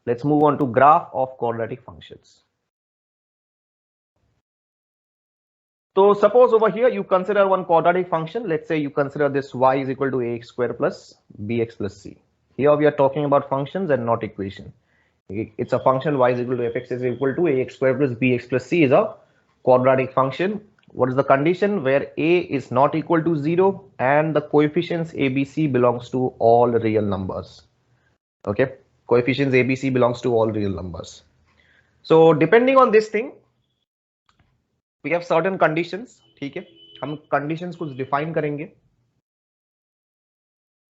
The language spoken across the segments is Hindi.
Let's move on to graph of quadratic functions. So suppose over here you consider one quadratic function. Let's say you consider this y is equal to ax square plus bx plus c. Here we are talking about functions and not equation. It's a function y is equal to fx is equal to ax square plus bx plus c is a quadratic function. What is the condition? Where a is not equal to 0 and the coefficients abc belongs to all real numbers. Okay, coefficients abc belongs to all real numbers. So depending on this thing, we have certain conditions. ठीक है, हम conditions कुछ define करेंगे,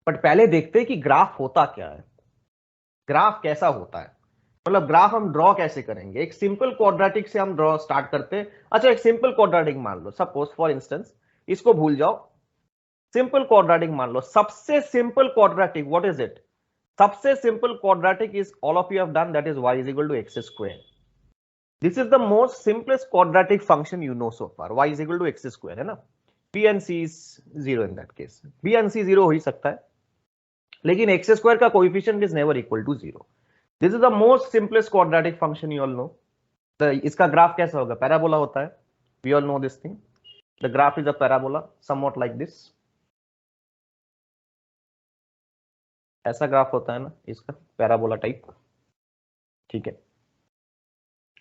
बट पहले देखते हैं कि ग्राफ होता क्या है, ग्राफ कैसा होता है, मतलब ग्राफ हम ड्रॉ कैसे करेंगे. एक सिंपल क्वाड्रेटिक से हम ड्रॉ स्टार्ट करते हैं. अच्छा, एक सिंपल क्वाड्रेटिक मान लो, सपोज फॉर इंस्टेंस, इसको भूल जाओ, सिंपल क्वाड्रेटिक मान लो. सबसे simple quadratic, what is it? सबसे simple quadratic is all of you have done, that is y is equal to x square. This is the most simplest quadratic function you know so far. Y is equal to x square, है ना. B and C is 0 in that case. B and C 0 हो ही सकता है, लेकिन x square का coefficient is never equal to 0. This is the most simplest quadratic function you all know. इसका ग्राफ कैसा होगा? पैराबोला होता है. We all know this thing. The graph is a parabola, somewhat like this. ऐसा ग्राफ होता है ना इसका, पैराबोला टाइप. ठीक है.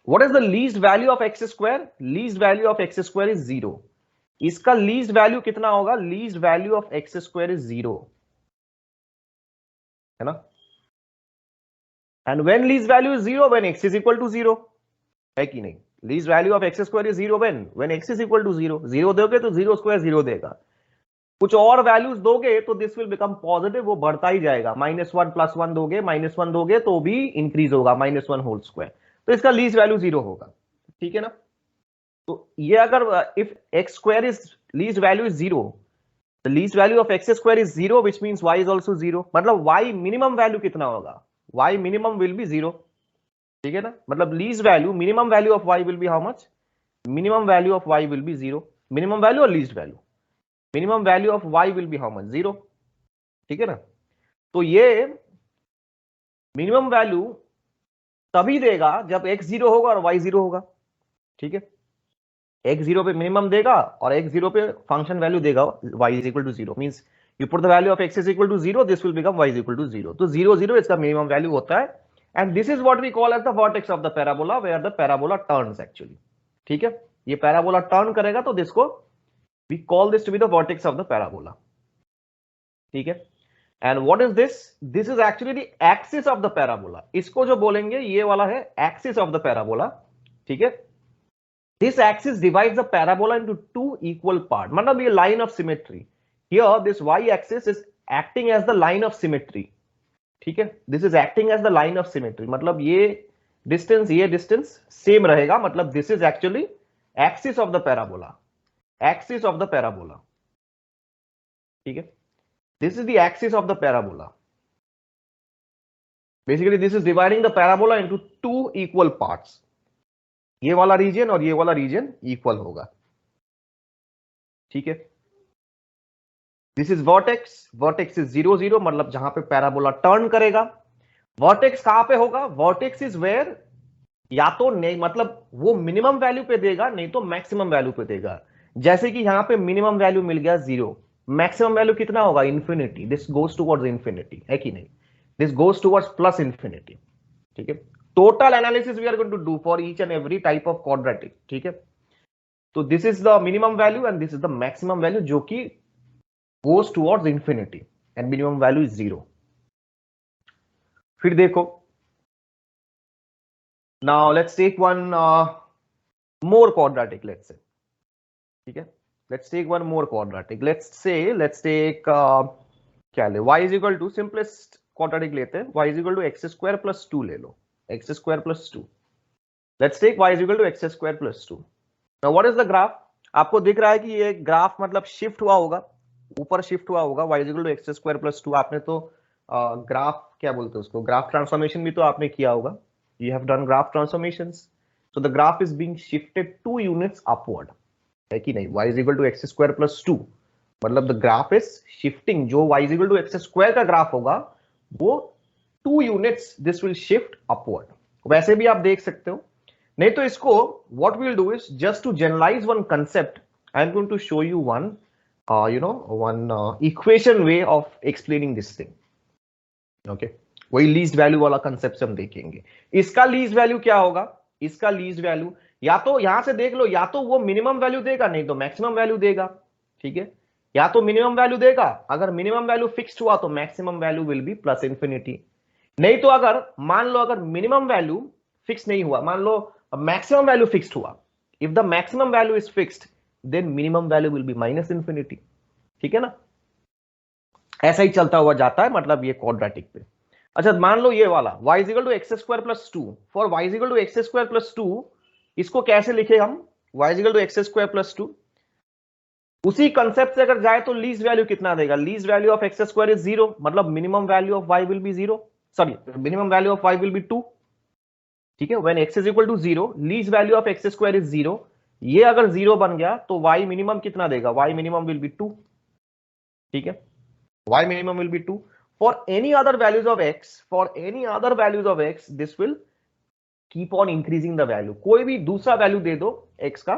What is the least value of x square? Least value of x square is 0. इसका least value कितना होगा? Least value of x square is 0, है ना. And when least value is 0, when x is equal to 0, है कि नहीं? Least value of x square is 0 when x is equal to 0. 0 दोगे तो 0 square 0 देगा. कुछ और वैल्यूज दोगे तो दिस विल बिकम पॉजिटिव, वो बढ़ता ही जाएगा. -1 + 1 दोगे, -1 दोगे तो भी इंक्रीज होगा, -1 होल स्क्वायर. तो इसका लीस्ट वैल्यू 0 होगा. ठीक है ना. तो ये अगर if x square is least value is 0, the least value of x square is 0, which means y is also 0. मतलब y मिनिमम वैल्यू कितना होगा? y minimum will be 0. ठीक है ना. मतलब least value, minimum value of y will be how much? Minimum value of y will be 0. Minimum value और least value, minimum value of y will be how much? 0. ठीक है ना. तो ये मिनिमम वैल्यू तभी देगा जब x 0 होगा और y 0 होगा. ठीक है. x 0 पे मिनिमम देगा और x 0 पे फंक्शन वैल्यू देगा y is equal to 0. Means you put the value of x is equal to 0, this will become y is equal to 0. तो 0 0 इसका मिनिमम वैल्यू होता है. And this is what we call as the vertex of the parabola, where the parabola turns actually. ठीक है. ये पैराबोला टर्न करेगा तो दिस को we call this to be the vertex of the parabola. ठीक है. And what is this? This is actually the axis of the parabola. इसको जो बोलेंगे ये वाला है axis of the parabola. ठीक है. This axis divides the parabola into two equal parts. मतलब ये line of symmetry. Here this y-axis is acting as the line of symmetry. ठीक है. This is acting as the line of symmetry. मतलब ये distance same रहेगा. मतलब this is actually axis of the parabola. Axis of the parabola. ठीक है. This is the axis of the parabola. Basically, this is dividing the parabola into two equal parts. ये वाला रीजन और ये वाला रीजन इक्वल होगा. ठीक है. This is vertex. Vertex is 0 0, मतलब जहां पे पैराबोला टर्न करेगा. वर्टेक्स कहां पे होगा? वर्टेक्स इज वेयर, या तो नहीं, मतलब वो मिनिमम वैल्यू पे देगा, नहीं तो मैक्सिमम वैल्यू पे देगा. जैसे कि यहां पे मिनिमम वैल्यू मिल गया 0, मैक्सिमम वैल्यू कितना होगा? Infinity. This goes towards infinity, है कि नहीं? This goes towards plus infinity. ठीक है. Total analysis we are going to do for each and every type of quadratic. ठीक है. तो this is the minimum value and this is the maximum value, जो कि goes towards infinity and minimum value is 0. फिर देखो, now let's take one more quadratic, let's say. ठीक है. Let's take one more quadratic. Let's take क्या ले? Y is equal to, simplest quadratic लेते हैं. Y is equal to x square plus 2 ले लो. X square plus 2. Let's take y is equal to x square plus 2. Now what is the graph? आपको दिख रहा है कि ये ग्राफ मतलब शिफ्ट हुआ होगा, ऊपर शिफ्ट हुआ होगा. Y is equal to x square plus 2. आपने तो ग्राफ क्या बोलते हैं उसको, ग्राफ ट्रांसफॉर्मेशन भी तो आपने किया होगा. You have done graph transformations. So the graph is being shifted 2 units upward. है कि नहीं? y is equal to x square plus 2, मतलब द ग्राफ इज शिफ्टिंग. जो y is equal to x square का ग्राफ होगा वो 2 units this will shift upward. वैसे भी आप देख सकते हो, नहीं तो इसको what we will do is just to generalise one concept. I am going to show you one one equation way of explaining this thing. Okay, वही लीस्ट वैल्यू वाला कंसेप्ट हम देखेंगे. इसका लीस्ट वैल्यू क्या होगा? इसका लीस्ट वैल्यू या तो यहां से देख लो, या तो वो मिनिमम वैल्यू देगा, नहीं तो मैक्सिमम वैल्यू देगा. ठीक है, या तो मिनिमम वैल्यू देगा, अगर मिनिमम वैल्यू फिक्स्ड हुआ तो maximum value will B plus infinity. नहीं तो अगर मान लो अगर मिनिमम वैल्यू फिक्स नहीं हुआ, मान लो मैक्सिमम वैल्यू फिक्स्ड हुआ, if the maximum value is fixed then minimum value will be minus infinity. ठीक है ना, ऐसा ही चलता हुआ जाता है, मतलब ये क्वाड्रेटिक पे. अच्छा, मान लो ये वाला y is equal to x square plus 2. For y is equal to x square plus 2, इसको कैसे लिखे हम? y is equal to x square plus 2. उसी कंसेप्ट से अगर जाए तो लीस्ट वैल्यू कितना देगा? Least value of x square is 0, मतलब minimum value of y will be 0. Sorry, minimum value of y will be 2. ठीक है, when x is equal to 0, least value of x square is 0. ये अगर 0 बन गया तो y मिनिमम कितना देगा? y minimum will be 2. ठीक है, y minimum will be 2. For any other values of x, this will keep on increasing the value. कोई भी दूसरा वैल्यू दे दो x का,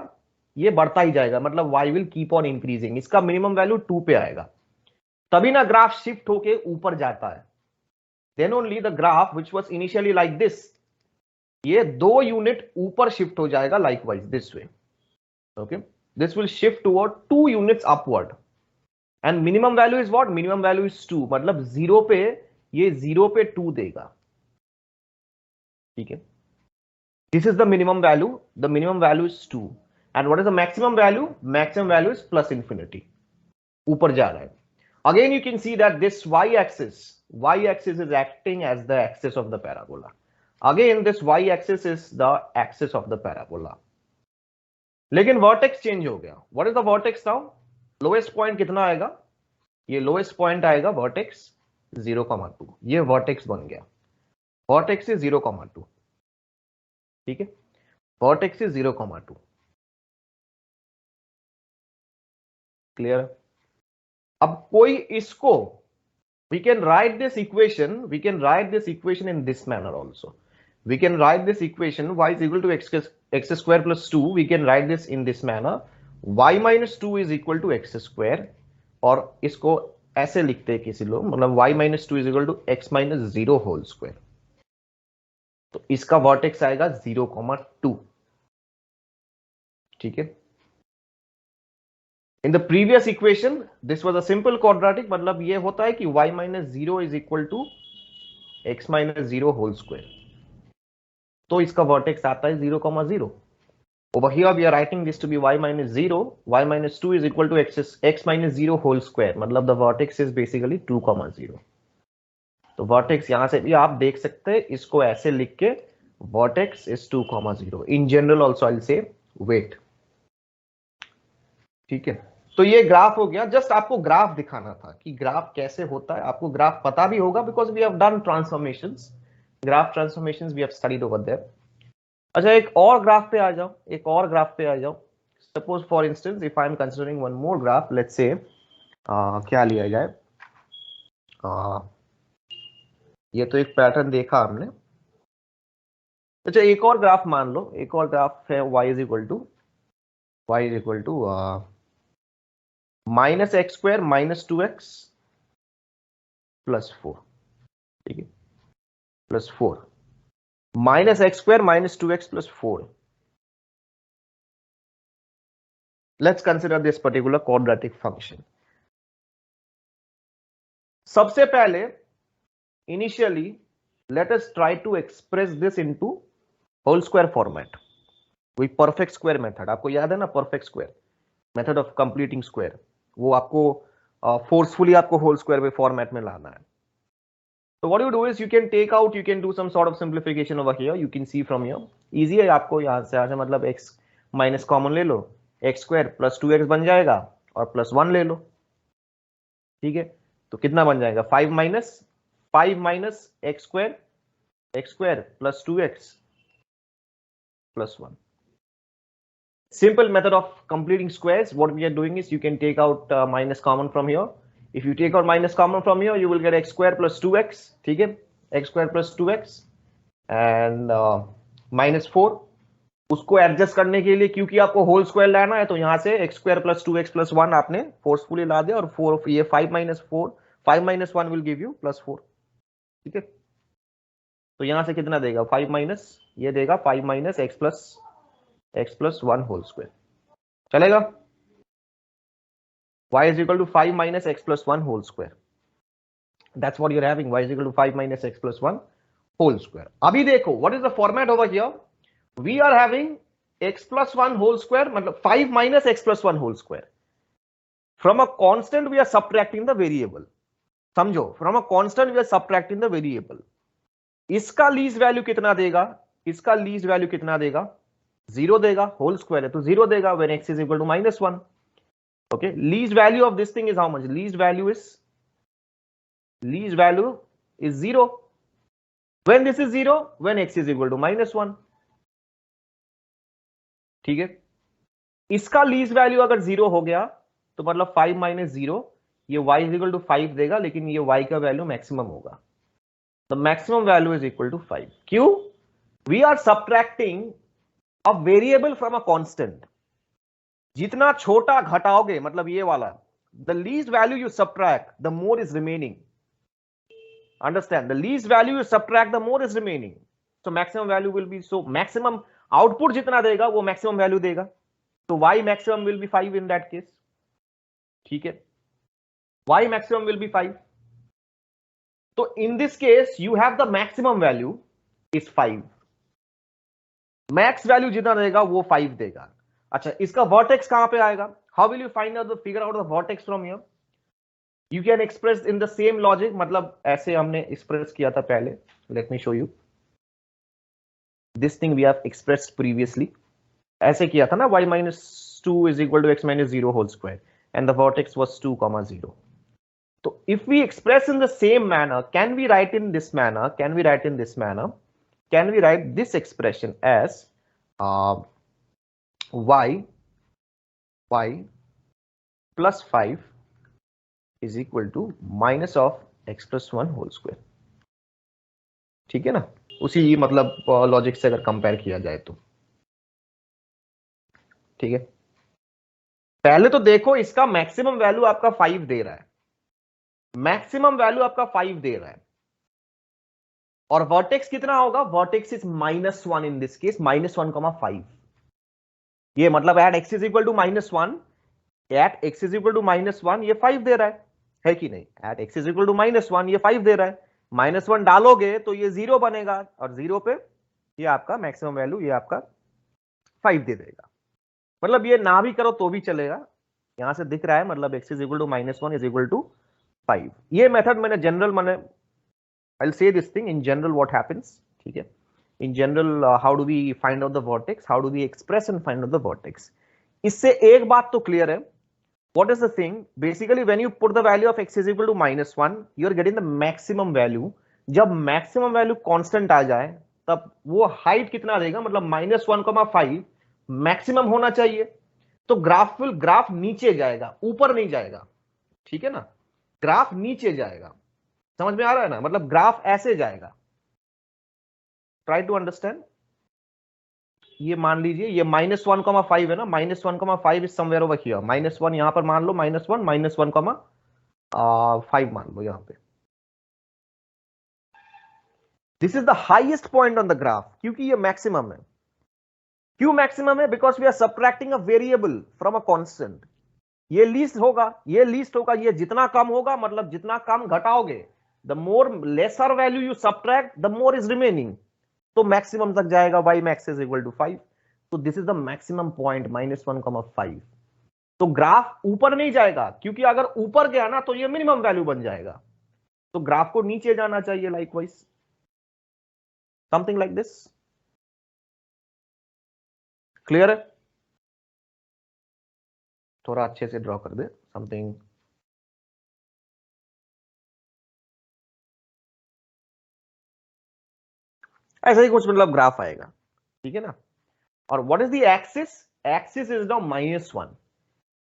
ये बढ़ता ही जाएगा, मतलब y will keep on increasing. इसका मिनिमम वैल्यू 2 पे आएगा, तभी ना ग्राफ शिफ्ट होके ऊपर जाता है. Then only the graph which was initially like this, ये 2 यूनिट ऊपर शिफ्ट हो जाएगा likewise this way. Okay, this will shift toward 2 units upward. And minimum value is what? Minimum value is 2, मतलब 0 पे ये 0 पे 2 देगा. ठीक है, this is the minimum value. The minimum value is 2. And what is the maximum value? Maximum value is plus infinity, ऊपर जा रहा है. Again you can see that this y axis is acting as the axis of the parabola. Again this y axis is the axis of the parabola. लेकिन वर्टेक्स चेंज हो गया. What is the vertex now? Lowest point कितना आएगा? ये लोएस्ट पॉइंट आएगा वर्टेक्स 0,2. ये वर्टेक्स बन गया. Vertex is 0,2. ठीक है, वर्टेक्स इज 0,2. क्लियर? अब कोई इसको we can write this equation in this manner also. We can write this equation y is equal to x square plus 2. We can write this in this manner. y minus 2 is equal to x square, और इसको ऐसे लिखते हैं किसी लोग, मतलब y minus 2 is equal to x minus 0 whole square. तो इसका वर्टेक्स आएगा 0,2. ठीक है, इन the previous equation this was a simple quadratic, मतलब ये होता है कि y minus 0 is equal to x minus 0 whole square. तो इसका वर्टेक्स आता है 0,0. Over here we are writing this to be y minus 0. Y minus 2 is equal to x minus 0 whole square. मतलब the vertex is basically 2,0. तो vertex यहां से भी आप देख सकते हैं, इसको ऐसे लिख के vertex is 2,0. In general also I'll say wait. ठीक है, तो ये ग्राफ हो गया. जस्ट आपको ग्राफ दिखाना था कि ग्राफ कैसे होता है. आपको ग्राफ पता भी होगा because we have done transformations. Graph transformations we have studied over there. अच्छा, एक और ग्राफ पे आ जाओ. Suppose for instance if I am considering one more graph, let's say क्या लिया जाए. ये तो एक पैटर्न देखा हमने. अच्छा, एक और ग्राफ मान लो. एक और ग्राफ है y is equal to minus x square minus 2x plus 4. ठीक है, plus 4 minus x square minus 2x plus 4. Let's consider this particular quadratic function. सबसे पहले initially let us try to express this into whole square format with perfect square method. आपको याद है ना perfect square method of completing square? वो आपको forcefully आपको whole square में format में लाना है. So what you do is you can do some sort of simplification over here. You can see from here. Easy है आपको यहाँ से आगे, मतलब x माइनस कॉमन ले लो, x स्क्वायर प्लस 2x बन जाएगा और प्लस 1 ले लो. ठीक है, तो कितना बन जाएगा? 5 minus x square plus 2x plus 1. Simple method of completing squares. What we are doing is you can take out minus common from here. If you take out minus common from here, you will get x square plus 2x. ठीक है, x square plus 2x and -4। उसको एडजस्ट करने के लिए क्योंकि आपको होल स्क्वायर लाना है तो यहां से x square plus 2x plus 1 आपने फोर्सफुली ला दिया और 4 ये 5 minus 4 5 minus 1 will give you +4। ठीक है, तो यहां से कितना देगा 5 माइनस ये देगा 5 minus x plus 1 whole square. चलेगा, y is equal to 5 minus x plus 1 whole square. That's what you're having, y is equal to 5 minus x plus 1 whole square. अभी देखो what is the format over here, we are having x plus 1 whole square मतलब 5 minus x plus 1 whole square. From a constant we are subtracting the variable. समझो, from a constant we are subtracting the variable. इसका लीस्ट वैल्यू कितना देगा, इसका लीस्ट वैल्यू कितना देगा 0 देगा, होल स्क्वायर है तो 0 देगा when x is equal to -1. Okay, least value of this thing is how much? Least value is 0. When this is 0, when x is equal to -1. ठीक है, इसका लीस्ट वैल्यू अगर 0 हो गया तो मतलब 5 माइनस 0 ये y is equal to 5 देगा, लेकिन ये y का वैल्यू मैक्सिमम होगा। The maximum value is equal to 5. क्यों? We are subtracting a variable from a constant. जितना छोटा घटाओगे मतलब ये वाला, the least value you subtract the more is remaining. Understand, the least value you subtract the more is remaining, so maximum value will be, so maximum output जितना देगा वो maximum value देगा, तो y maximum will be 5 in that case. ठीक है, y maximum will be 5. तो in this case you have the maximum value is 5, max value जितना देगा वो 5 देगा। अच्छा, इसका वर्टेक्स कहां पे आएगा, how will you find out the figure out the vertex from here, you can express in the same logic, मतलब ऐसे हमने एक्सप्रेस किया था पहले, let me show you this thing we have expressed previously, ऐसे किया था ना y - 2 is equal to x - 0 whole square and the vertex was 2, 0. So if we express in the same manner, can we write in this manner, can we write this expression as y plus 5 is equal to minus of x plus 1 whole square. ठीक है ना, उसी मतलब लॉजिक से अगर कंपेयर किया जाए तो ठीक है। पहले तो देखो इसका मैक्सिमम वैल्यू आपका 5 दे रहा है, मैक्सिमम वैल्यू आपका 5 दे रहा है, और वर्टेक्स कितना होगा, vertex is -1 in this case, -1,5। ये मतलब at x is equal to -1, at x is equal to -1 ये 5 दे रहा है कि नहीं, at x is equal to -1 ये 5 दे रहा है, -1 डालोगे तो ये 0 बनेगा, और 0 पे ये आपका मैक्सिमम वैल्यू ये आपका 5 दे देगा। मतलब ये ना भी करो तो भी चलेगा, यहां से दिख रहा है मतलब x is equal to -1 is equal to 5। ये मेथड मैंने जनरल मैंने I'll say this thing in general what happens, ठीक है, in general how do we find out the vertex, how do we express and find out the vertex। इससे एक बात तो क्लियर है, what is the thing, basically when you put the value of x is equal to -1 you are getting the maximum value। जब maximum value constant आ जाए तब वो हाइट कितना देगा, मतलब -1,5 मैक्सिमम होना चाहिए, तो ग्राफ नीचे जाएगा, ऊपर नहीं जाएगा, ठीक है ना, ग्राफ नीचे जाएगा, समझ में आ रहा है ना, मतलब ग्राफ ऐसे जाएगा, ट्राई टू अंडरस्टैंड। ये मान लीजिए ये -1,5 है ना, -1,5 इज समवेयर ओवर हियर, -1 यहां पर मान लो, -1,5 मान लो यहां पे, this is the highest point on the graph, क्योंकि ये मैक्सिमम है। क्यों मैक्सिमम है, because we are subtracting a variable from a constant. ये लीस्ट होगा, ये जितना कम होगा मतलब जितना कम घटाओगे, the more lesser value you subtract the more is remaining, तो मैक्सिमम तक जाएगा, y max is equal to 5, तो this is the maximum point -1,5। तो ग्राफ ऊपर नहीं जाएगा, क्योंकि अगर ऊपर गया ना तो ये मिनिमम वैल्यू बन जाएगा, तो ग्राफ को नीचे जाना चाहिए, likewise something like this. Clear है, थोड़ा अच्छे से ड्रॉ कर दे समथिंग, ऐसा ही कुछ मतलब ग्राफ आएगा, ठीक है ना। और what is the axis, axis is now -1,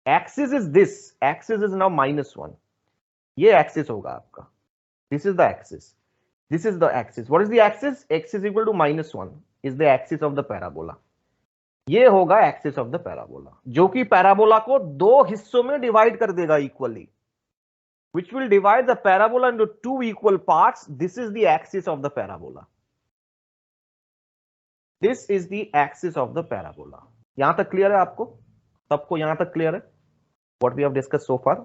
axis is this, axis is now -1, ये एक्सिस होगा आपका, this is the axis, This is the axis. What is the axis? X is equal to -1 is the axis of the parabola. ये होगा एक्सिस ऑफ द पैराबोला, जो कि पैराबोला को दो हिस्सों में डिवाइड कर देगा equally, which will divide the parabola into two equal parts. This is the axis of the parabola. This is the axis of the parabola. यहां तक क्लियर है आपको सबको? यहां तक क्लियर है what we have discussed so far?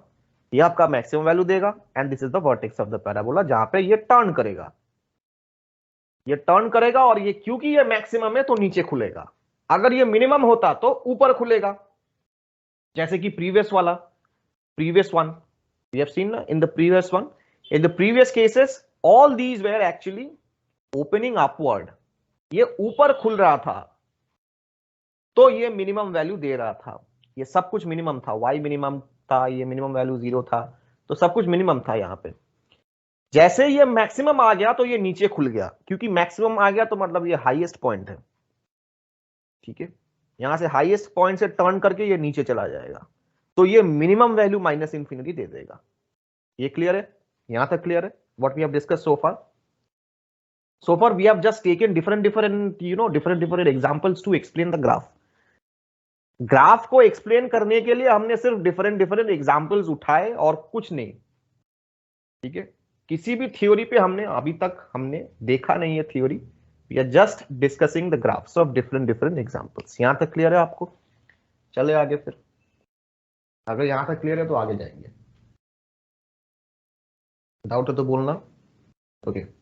ये आपका मैक्सिमम वैल्यू देगा and this is the vertex of the parabola, जहां पे ये टर्न करेगा, ये टर्न करेगा, और ये क्योंकि ये मैक्सिमम है तो नीचे खुलेगा, अगर ये मिनिमम होता तो ऊपर खुलेगा, जैसे कि प्रीवियस वाला, previous one we have seen in the previous one, in the previous cases all these were actually opening upward, ये ऊपर खुल रहा था तो ये मिनिमम वैल्यू दे रहा था, ये सब कुछ मिनिमम था, y मिनिमम था, ये मिनिमम वैल्यू 0 था, तो सब कुछ मिनिमम था यहां पे। जैसे ये मैक्सिमम आ गया तो ये नीचे खुल गया, क्योंकि मैक्सिमम आ गया तो मतलब ये हाईएस्ट पॉइंट है, ठीक है, यहां से हाईएस्ट पॉइंट से टर्न करके ये नीचे चला जाएगा, तो ये मिनिमम वैल्यू -∞ दे देगा। ये क्लियर है? यहां तक क्लियर है what we have discuss so far? So far we have just taken different examples to explain the graph. Graph को एक्सप्लेन करने के लिए हमने सिर्फ डिफरेंट एग्जांपल्स उठाए और कुछ नहीं, ठीक है, किसी भी थ्योरी पे हमने अभी तक हमने देखा नहीं है theory, we are just discussing the graphs of different examples. यहां तक क्लियर है आपको? चले आगे फिर, अगर यहां तक क्लियर है तो आगे जाएंगे, डाउट है तो बोलना। ओके,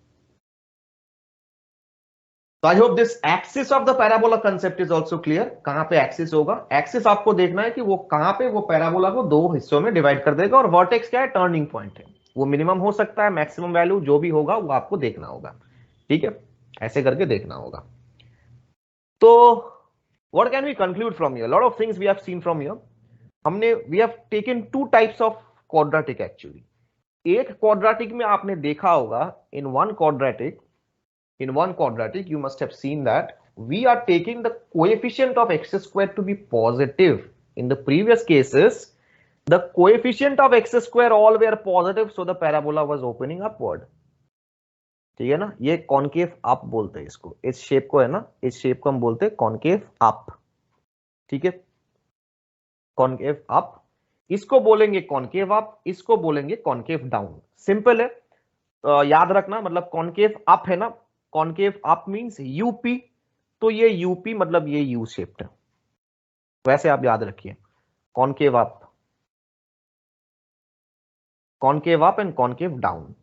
तो आई hope this axis of the parabola concept is also clear. कहां पे एक्सिस होगा? एक्सिस आपको देखना है कि वो कहां पे वो पैराबोला को दो हिस्सों में डिवाइड कर देगा, और वर्टेक्स क्या है? टर्निंग पॉइंट है, वो मिनिमम हो सकता है, मैक्सिमम वैल्यू जो भी होगा वो आपको देखना होगा, ठीक है, ऐसे करके देखना होगा। तो what can we conclude from here? Lot of things we have seen from here. हमने we have taken two types of quadratic actually. एक क्वाड्रेटिक में आपने देखा होगा, इन one quadratic you must have seen that we are taking the coefficient of x square to be positive. In the previous cases the coefficient of x square all were positive, so the parabola was opening upward, ठीक है ना, ये कॉनकेव अप बोलते हैं इसको, इस शेप को है ना, इस शेप को हम बोलते हैं कॉनकेव अप, ठीक है, कॉनकेव अप, इसको बोलेंगे कॉनकेव अप, इसको बोलेंगे कॉनकेव डाउन। सिंपल है, याद रखना, मतलब कॉनकेव अप है ना, कॉनकेव अप मींस यूपी, तो ये यूपी मतलब ये यू शेप्ड है, वैसे आप याद रखिए, concave up and concave down,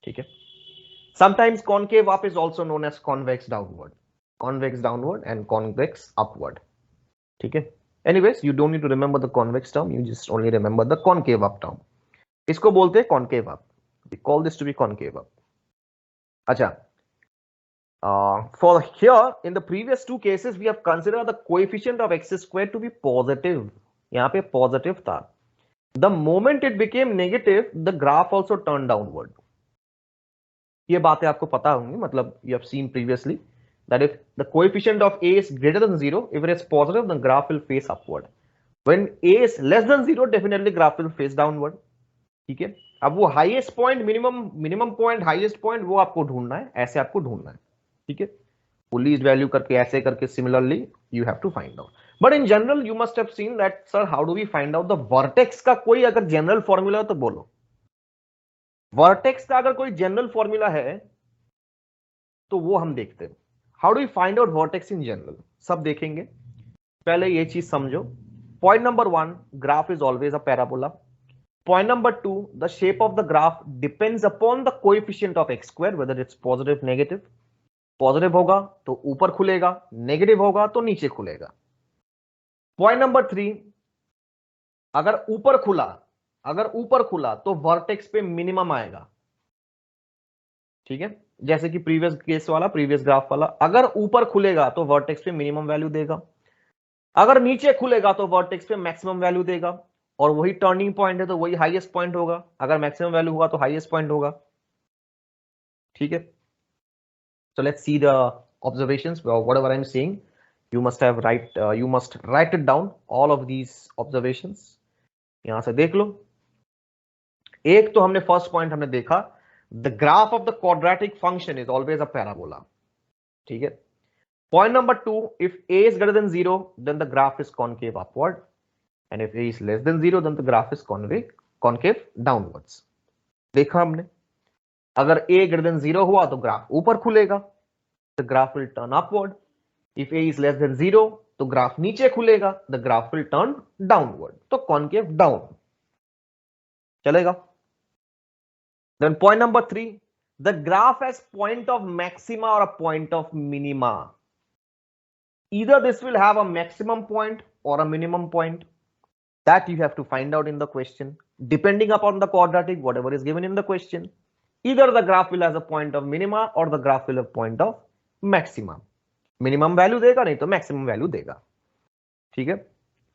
ठीक है। Sometimes concave up is also known as convex downward and convex upward, ठीक है। Anyways you don't need to remember the convex term, you just only remember the concave up term, इसको बोलते हैं concave up, we call this to be concave up. Acha, for here in the previous two cases we have considered the coefficient of x square to be positive, yahan pe positive tha, the moment it became negative the graph also turned downward. ye baatein aapko pata hongi, matlab you have seen previously that if the coefficient of a is greater than 0, if it is positive the graph will face upward, when a is less than 0 definitely graph will face downward, ठीक है। अब वो highest point, minimum point, highest point वो आपको ढूंढना है, ऐसे आपको ढूंढना है, ठीक है, वो लीस्ट वैल्यू करके ऐसे करके similarly you have to find out. But in general you must have seen that sir how do we find out the vertex का कोई अगर जनरल फॉर्मूला है तो बोलो, वर्टेक्स का अगर कोई जनरल फॉर्मूला है तो वो हम देखते हैं। How do we find out vertex in general, सब देखेंगे, पहले ये चीज समझो। Point number 1, graph is always a parabola. Point number 2, the shape of the graph depends upon the coefficient of x square, whether it's positive, negative. Positive होगा तो ऊपर खुलेगा, negative होगा तो नीचे खुलेगा। Point number 3, अगर ऊपर खुला तो वर्टेक्स पे मिनिमम आएगा, ठीक है, जैसे कि प्रीवियस केस वाला, प्रीवियस ग्राफ वाला, अगर ऊपर खुलेगा तो वर्टेक्स पे मिनिमम वैल्यू देगा, अगर नीचे खुलेगा तो वर्टेक्स पे मैक्सिमम वैल्यू देगा, और वही टर्निंग पॉइंट है तो वही हाईएस्ट पॉइंट होगा, अगर मैक्सिमम वैल्यू होगा तो हाईएस्ट पॉइंट होगा, ठीक है। So let's see the observations, whatever I am saying you must write it down, all of these observations, यहां से देख लो। एक तो हमने फर्स्ट पॉइंट हमने देखा, the graph of the quadratic function is always a parabola, ठीक है। Point number 2, if a is greater than 0 then the graph is concave upward, and if a is less than 0 then the graph is concave downwards। देखा हमने, अगर a greater than 0 हुआ तो ग्राफ ऊपर खुलेगा, the graph will turn upward। if a is less than 0 तो ग्राफ नीचे खुलेगा, the graph will turn downward, तो concave down चलेगा। Then point number 3, the graph has point of maxima or a point of minima, either this will have a maximum point or a minimum point, that you have to find out in the question depending upon the quadratic whatever is given in the question। either the graph will have a point of minima or the graph will have point of maximum, minimum value देगा नहीं तो maximum value देगा, ठीक है।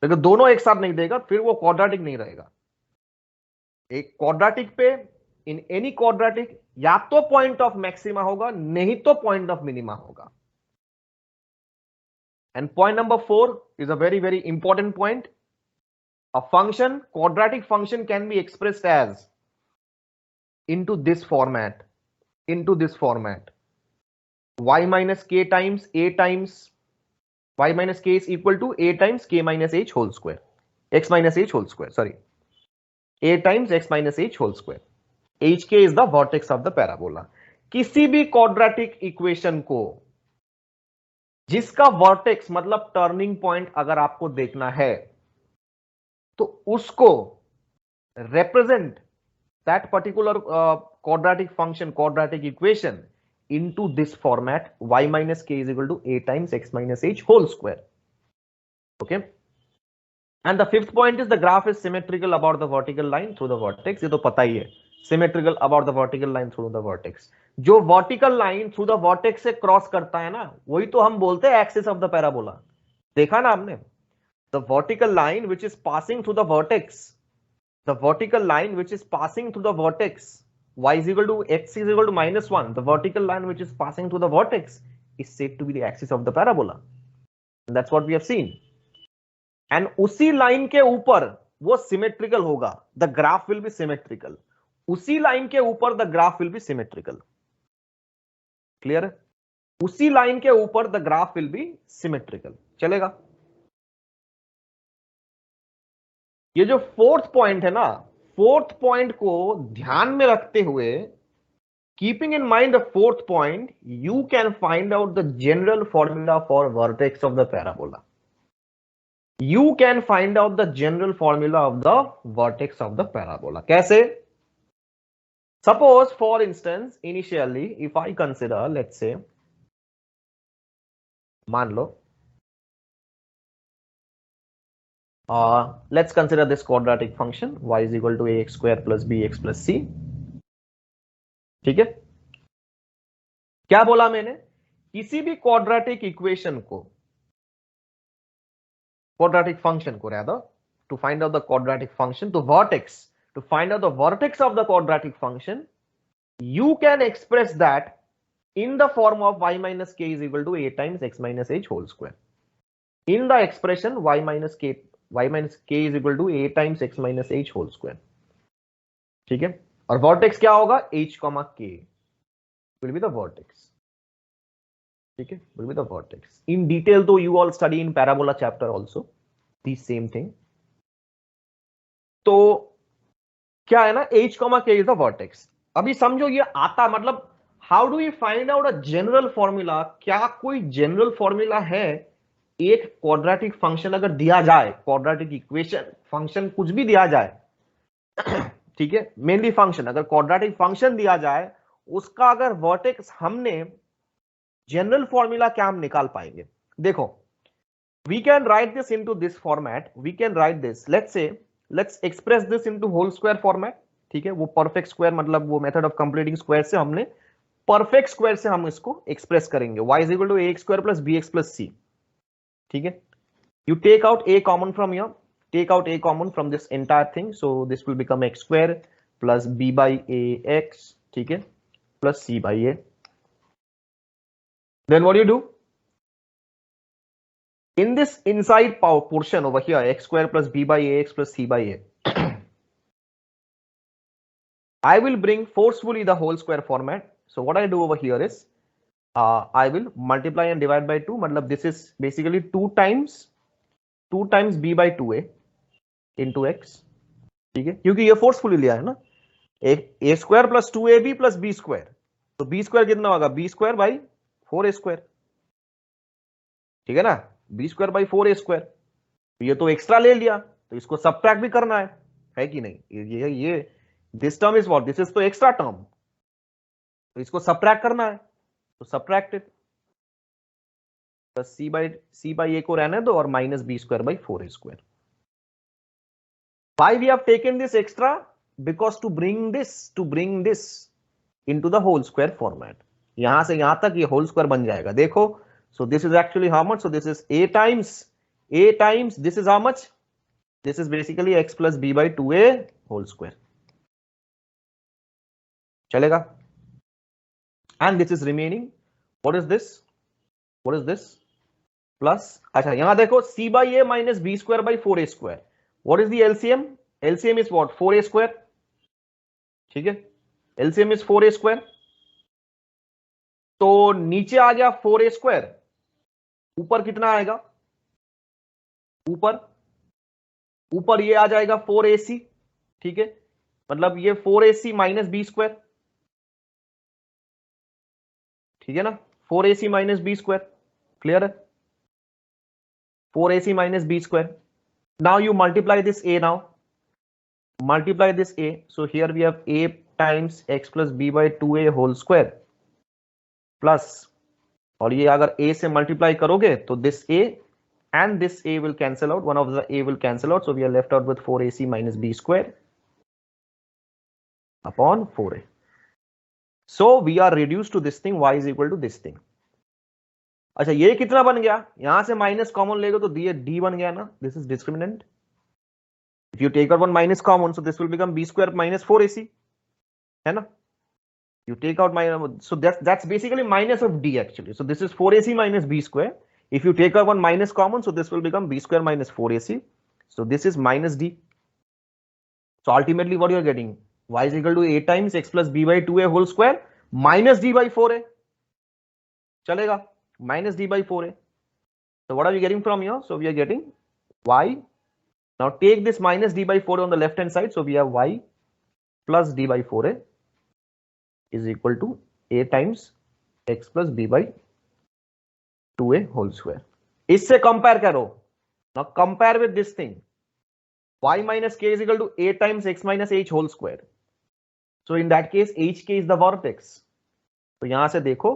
लेकिन दोनों एक साथ नहीं देगा फिर वो क्वाड्रेटिक नहीं रहेगा। एक क्वाड्रेटिक पे, इन एनी क्वाड्रेटिक, या तो पॉइंट ऑफ मैक्सिमा होगा नहीं तो पॉइंट ऑफ मिनिमा होगा। And point number 4 is a very very important point, a function, quadratic function can be expressed as into this format, y minus k times a times y minus k is equal to a times k minus h whole square, x minus h whole square, sorry, a times x minus h whole square। hk is the vertex of the parabola। किसी भी quadratic equation को जिसका वर्टेक्स मतलब टर्निंग पॉइंट अगर आपको देखना है तो उसको represent that particular quadratic function, quadratic equation into this format, y minus k is equal to a times x minus h whole square, okay। and the fifth point is the graph is symmetrical about the vertical line through the vertex। ये तो पता ही है, symmetrical about the vertical line through the vertex। जो vertical line through the vertex से क्रॉस करता है ना, वही तो हम बोलते हैं एक्सिस ऑफ द पैराबोला। देखा ना हमने, the vertical line which is passing through the vertex, the vertical line which is passing through the vertex, y is equal to x is equal to -1, the vertical line which is passing through the vertex is said to be the axis of the parabola, and that's what we have seen। and उसी लाइन के ऊपर वो सिमेट्रिकल होगा, the graph will be symmetrical। उसी लाइन के ऊपर the graph will be symmetrical, clear है? उसी लाइन के ऊपर the graph will be symmetrical, चलेगा। ये जो फोर्थ पॉइंट है ना, फोर्थ पॉइंट को ध्यान में रखते हुए, keeping in mind the fourth point, you can find out the general formula for vertex of the parabola. You can find out the general formula of the vertex of the parabola. कैसे? Suppose for instance initially if I consider, let's say, मान लो let's consider this quadratic function y is equal to ax square plus bx plus c, ठीक है। क्या बोला मैंने? किसी भी quadratic equation को, quadratic function को rather, to find out the quadratic function, to find out the vertex of the quadratic function, you can express that in the form of y minus k is equal to a times x minus h whole square। in the expression y minus k is equal to a times x minus h whole square, ठीक है। और वर्टेक्स क्या होगा? h, k will be the vertex, ठीक है, will be the vertex। in detail though you all study in parabola chapter also the same thing। तो क्या है ना, h, k is the vertex। अभी समझो ये आता, मतलब how do you find out a general formula? क्या कोई जनरल फॉर्मूला है? एक क्वाड्रेटिक फंक्शन अगर दिया जाए, क्वाड्रेटिक इक्वेशन फंक्शन कुछ भी दिया जाए, ठीक है, मेनली फंक्शन, अगर क्वाड्रेटिक फंक्शन दिया जाए, उसका अगर वर्टेक्स, हमने जनरल फॉर्मूला क्या हम निकाल पाएंगे? देखो, we can write this into this format, we can write this, let's say, let's express this into whole square format, ठीक है। वो परफेक्ट स्क्वायर, मतलब वो मेथड ऑफ कंप्लीटिंग स्क्वायर से हमने परफेक्ट स्क्वायर से हम इसको एक्सप्रेस करेंगे, y is equal to ax square plus bx plus c, ठीक है। You take out a common from here, take out a common from this entire thing, so this will become x square plus b by ax, ठीक है, plus c by a। Then what do you do? In this inside portion over here, x square plus b by ax plus c by a, I will bring forcefully the whole square format. So what I do over here is I will multiply and divide by 2. मतलब this is basically 2 times b by 2a into x. ठीक है, क्योंकि ये फोर्सफुली लिया है ना, एक a square plus 2ab plus b square, तो b स्क्वायर कितना होगा, b square by 4a square, ठीक है ना, b square by 4a square. तो ये तो एक्स्ट्रा ले लिया, तो इसको सबट्रैक्ट भी करना है कि नहीं, ये this term is what, this is तो एक्स्ट्रा टर्म, तो इसको सबट्रैक्ट करना है, तो subtracted plus C by A को रहने दो और minus B square by 4a square. Why we have taken this extra? Because to bring this into the whole square format. यहां से यहां तक ये whole square बन जाएगा, देखो। So this is actually how much? So this is a times this is how much? This is basically x plus b by 2a whole square. चलेगा? And this is remaining. What is this? What is this? Plus, अच्छा यहां देखो c by a minus b square by 4a square. What is the LCM? LCM is what? 4a square. ठीक है, LCM is 4a square. तो नीचे आ गया 4a square, ऊपर कितना आएगा, ऊपर ये आ जाएगा 4ac, ठीक है, मतलब ये 4ac माइनस बी स्क्वायर, ठीक है ना, 4ac minus B square, clear है, 4ac minus B square. Now you multiply this a, now multiply this a, so here we have a times x plus b by 2a whole square plus, और ये अगर a से multiply करोगे तो this a and this a will cancel out, one of the a will cancel out, so we are left out with 4ac minus b square upon 4a. So we are reduced to this thing, y is equal to this thing. अच्छा ये कितना बन गया, यहां से माइनस कॉमन लेगा तो ये d बन गया ना, this is discriminant, if you take out one minus common so this will become b square minus 4ac, है ना, you take out minus, so that's basically minus of d actually, so this is 4ac minus b square, if you take out one minus common so this will become b square minus 4ac, so this is minus d, so ultimately what you are getting, y is equal to a times x plus b by 2a whole square minus d by 4a, चलेगा, minus d by 4a. So what are we getting from here? So we are getting y, now take this minus d by 4a on the left hand side, so we have y plus d by 4a is equal to a times x plus b by 2a whole square. इससे कंपेयर करो, now compare with this thing, y minus k is equal to a times x minus h whole square, so in that case hk is the vertex, तो यहां से देखो,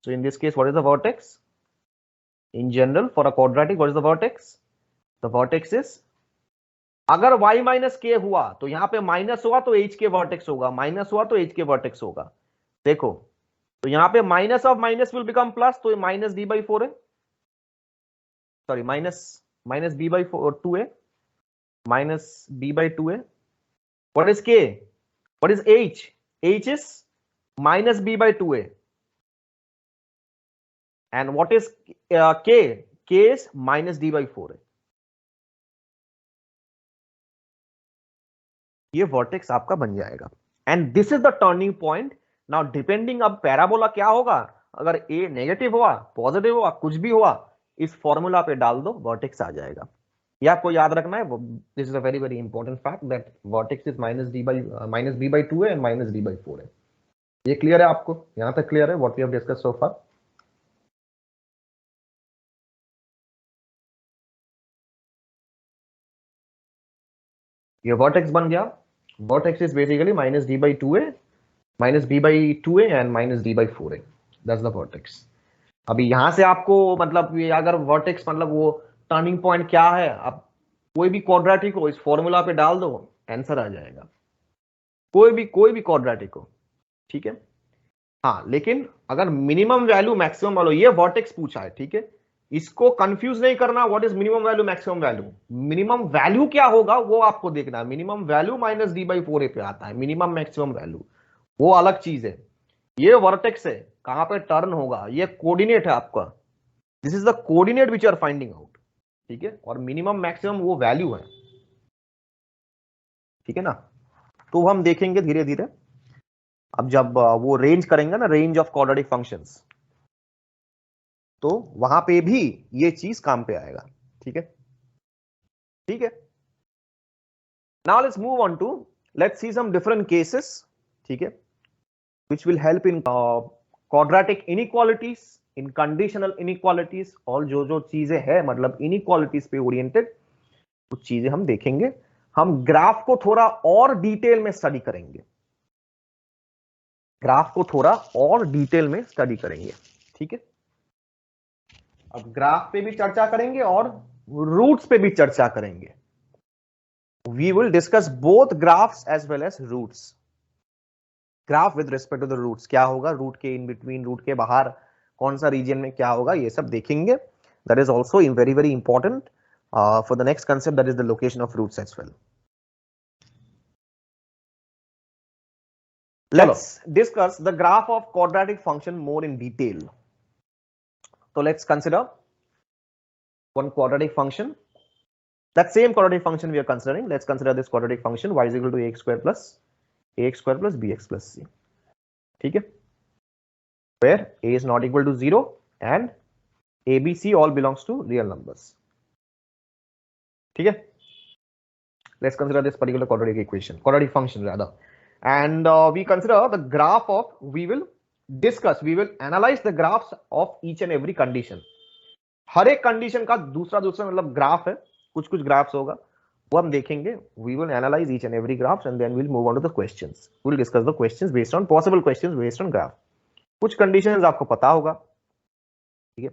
so in this case what is the vertex, in general for a quadratic what is the vertex, the vertex is, अगर y माइनस k हुआ तो यहां पे माइनस हुआ तो h के वर्टेक्स होगा, माइनस हुआ तो h के वर्टेक्स होगा, देखो, तो यहां पे minus of minus will become plus, तो माइनस d बाई 4 है, सॉरी माइनस b बाई 2 है, माइनस b बाई 2 है, what is k, what is h is minus b by 2 है, and what is k is minus d by 4 है, ये वर्टेक्स आपका बन जाएगा, and this is the turning point. Now depending अब पैराबोला क्या होगा, अगर ए नेगेटिव हुआ, पॉजिटिव हुआ, कुछ भी हुआ, इस फॉर्मूला पे डाल दो, वर्टेक्स आ जाएगा, ये आपको याद रखना है, this is a very very important fact that vertex is minus b by 2 है एंड माइनस d बाई 4 है। ये क्लियर है आपको, यहां तक क्लियर है व्हाट वी हैव डिस्कस्ड सो फार? ये वर्टेक्स बन गया, vertex is basically minus d by 2a, minus b by 2a and minus d by 4a, that's the vertex। अभी यहां से आपको मतलब ये अगर vertex मतलब वो टर्निंग पॉइंट क्या है, आप कोई भी क्वाड्रेटिक हो इस फॉर्मूला पे डाल दो, आंसर आ जाएगा, कोई भी क्वाड्रेटिक हो, ठीक है। हाँ लेकिन अगर मिनिमम वैल्यू मैक्सिमम वैल्यू, ये वर्टेक्स पूछा है, ठीक है, इसको कंफ्यूज नहीं करना, what is minimum value maximum value, minimum value क्या होगा वो आपको देखना है, minimum value minus D by 4a पे आता है, मिनिमम मैक्सिमम वैल्यू वो अलग चीज है, ये वर्टेक्स है, कहां पे टर्न होगा, ये कोऑर्डिनेट है आपका, this is the coordinate which are finding out, ठीक है, और मिनिमम मैक्सिमम वो वैल्यू है, ठीक है ना। तो हम देखेंगे धीरे धीरे। अब जब वो रेंज करेंगे ना, रेंज ऑफ क्वाड्रेटिक फंक्शंस, तो वहां पे भी ये चीज काम पे आएगा। ठीक है, ठीक है। Now let's move on to, let's see some different cases, ठीक है, which will help in quadratic inequalities, in conditional inequalities, और जो जो चीजें है मतलब inequalities पे ओरिएंटेड कुछ चीजें हम देखेंगे। हम ग्राफ को थोड़ा और डिटेल में स्टडी करेंगे, ग्राफ को थोड़ा और डिटेल में स्टडी करेंगे। ठीक है, अब ग्राफ पे भी चर्चा करेंगे और रूट्स पे भी चर्चा करेंगे। We will discuss both graphs as well as roots. Graph with respect to the roots, क्या होगा रूट के इन बिटवीन, रूट के बाहर कौन सा रीजन में क्या होगा, ये सब देखेंगे। That is also very very important for the next concept, that is the location of roots as well. Let's discuss the graph of quadratic function more in detail. So let's consider one quadratic function. That same quadratic function we are considering. Let's consider this quadratic function y is equal to ax square plus bx plus c. ठीक है, where a is not equal to 0 and a, b, c all belongs to real numbers. ठीक है, let's consider this particular quadratic equation, quadratic function rather. And we consider the graph of, we will analyze the graphs of each and every condition. हर एक कंडीशन का दूसरा मतलब ग्राफ है, कुछ कुछ ग्राफ्स होगा वो हम देखेंगे। we will analyze each and every graphs and then we'll move on to the questions. we'll discuss the questions based on possible questions based on graph. कुछ कंडीशंस आपको पता होगा, ठीक है,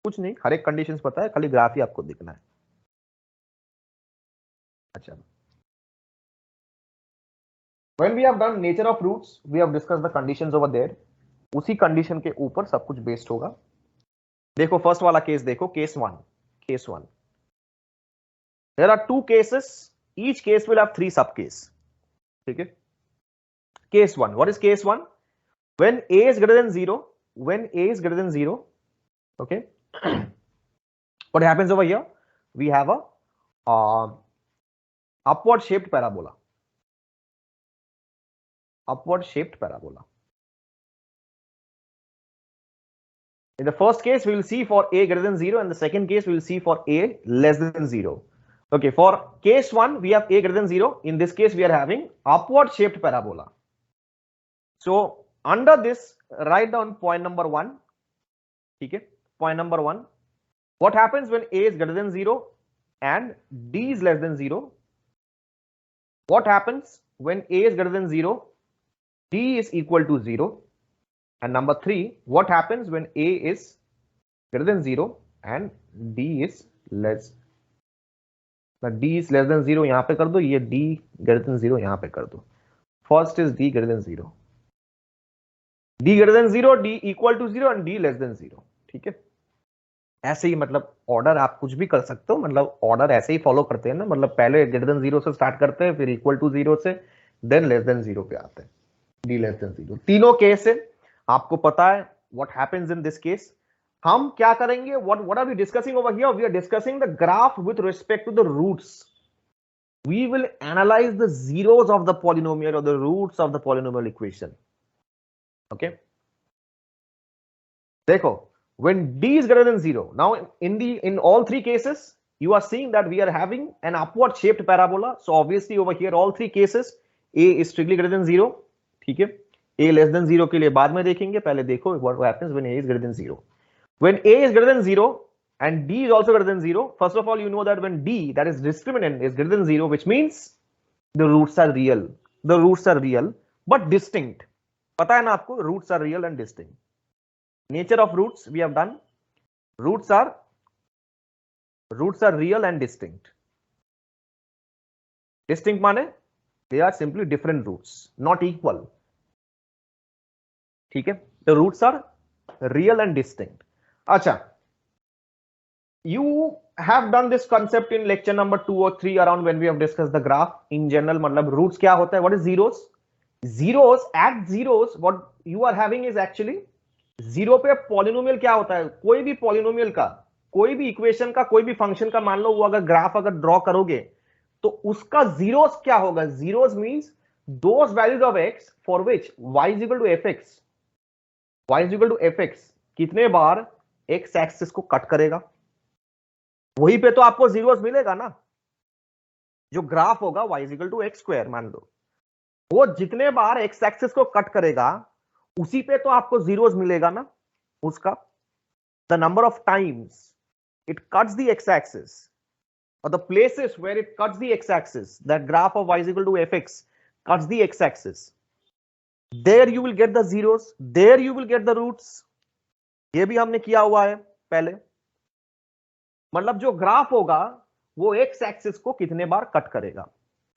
कुछ नहीं, हर एक कंडीशंस पता है, खाली ग्राफ ही आपको दिखना है। अच्छा, when we have done nature of roots, we have discussed the conditions over there. उसी कंडीशन के ऊपर सब कुछ बेस्ड होगा। देखो फर्स्ट वाला केस देखो, case one. There are two cases, each case will have three sub case. ठीक है, case one, what is case one? When a is greater than 0, okay, what happens over here? We have a upward shaped parabola. In the first case, we will see for a greater than 0, and the second case we will see for a less than 0. Okay, for case 1, we have a greater than 0. In this case, we are having upward shaped parabola. So under this, write down point number 1. Okay, point number 1. What happens when a is greater than 0 and d is less than 0? What happens when a is greater than 0, d is equal to 0? And number 3, what happens when a is greater than 0 and d is less? Now d is less than 0 यहाँ पे कर दो, ये d greater than 0 यहाँ पे कर दो. First is d greater than 0. d greater than 0, d equal to 0 and d less than 0. ठीक है, ऐसे ही मतलब ऑर्डर आप कुछ भी कर सकते हो, मतलब ऑर्डर ऐसे ही फॉलो करते हैं ना, मतलब पहले ग्रेटर देन 0 से स्टार्ट करते हैं, फिर इक्वल टू 0 से, देन लेस देन 0 पे आते हैं, d लेस देन 0. तीनों केस है, आपको पता है what happens in this case. हम क्या करेंगे, what are we discussing over here? We are discussing the graph with respect to the roots. We will analyze the zeros of the polynomial or the roots of the polynomial equation. Okay, देखो, when d is greater than 0, now in all three cases you are seeing that we are having an upward shaped parabola. So obviously over here all three cases a is strictly greater than 0. ठीक है, a less than 0 के लिए बाद में देखेंगे, पहले देखो what happens when a is greater than 0. When a is greater than 0 and d is also greater than 0, first of all you know that when d, that is discriminant, is greater than 0, which means the roots are real. The roots are real but distinct. पता है ना आपको, roots are real and distinct. Nature of roots we have done. Roots are real and distinct. Distinct माने they are simply different roots, not equal. ठीक है, the roots are real and distinct. अच्छा, you have done this concept in lecture number 2 or 3 around when we have discussed the graph in general. मतलब roots क्या होता है? What is zeros? Zeros, at zeros what you are having is actually zero पे पॉलिनोमियल क्या होता है? कोई भी पॉलिनोमियल का, कोई भी इक्वेशन का, कोई भी फंक्शन का, मान लो वो अगर ग्राफ अगर ड्रॉ करोगे तो उसका जीरोस क्या होगा? Zeros means those values of x for which y is equal to fx, y is equal to fx कितने बार x एक्सिस को कट करेगा, वहीं पे तो आपको जीरोस मिलेगा ना। जो ग्राफ होगा y is equal to x square मान लो, वो जितने बार x एक्सिस को कट करेगा उसी पे तो आपको जीरोस मिलेगा ना उसका। The number of times it cuts the x-axis or the places where it cuts the x-axis, that graph of y is equal to fx cuts the x-axis, there you will get the zeros, there you will get the roots। ये भी हमने किया हुआ है पहले। मतलब जो ग्राफ होगा वो x एक्सिस को कितने बार कट करेगा,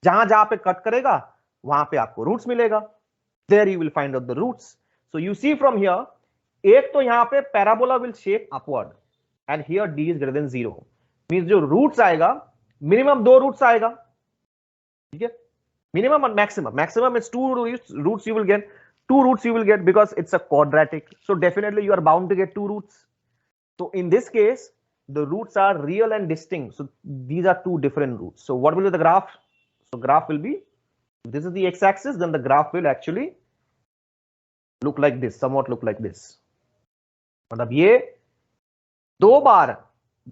जहां जहां पे कट करेगा वहां पे आपको रूट्स मिलेगा, there you will find out the roots। so you see from here, एक तो यहां पे parabola will shape upward and here d is greater than 0, means जो रूट्स आएगा मिनिमम 2 रूट्स आएगा, ठीक है, minimum and maximum is 2 roots you will get, 2 roots you will get because it's a quadratic, so definitely you are bound to get 2 roots। so in this case the roots are real and distinct, so these are 2 different roots। so what will be the graph? so graph will be, this is the x-axis, then the graph will actually look like this, somewhat look like this। मतलब ये 2 बार,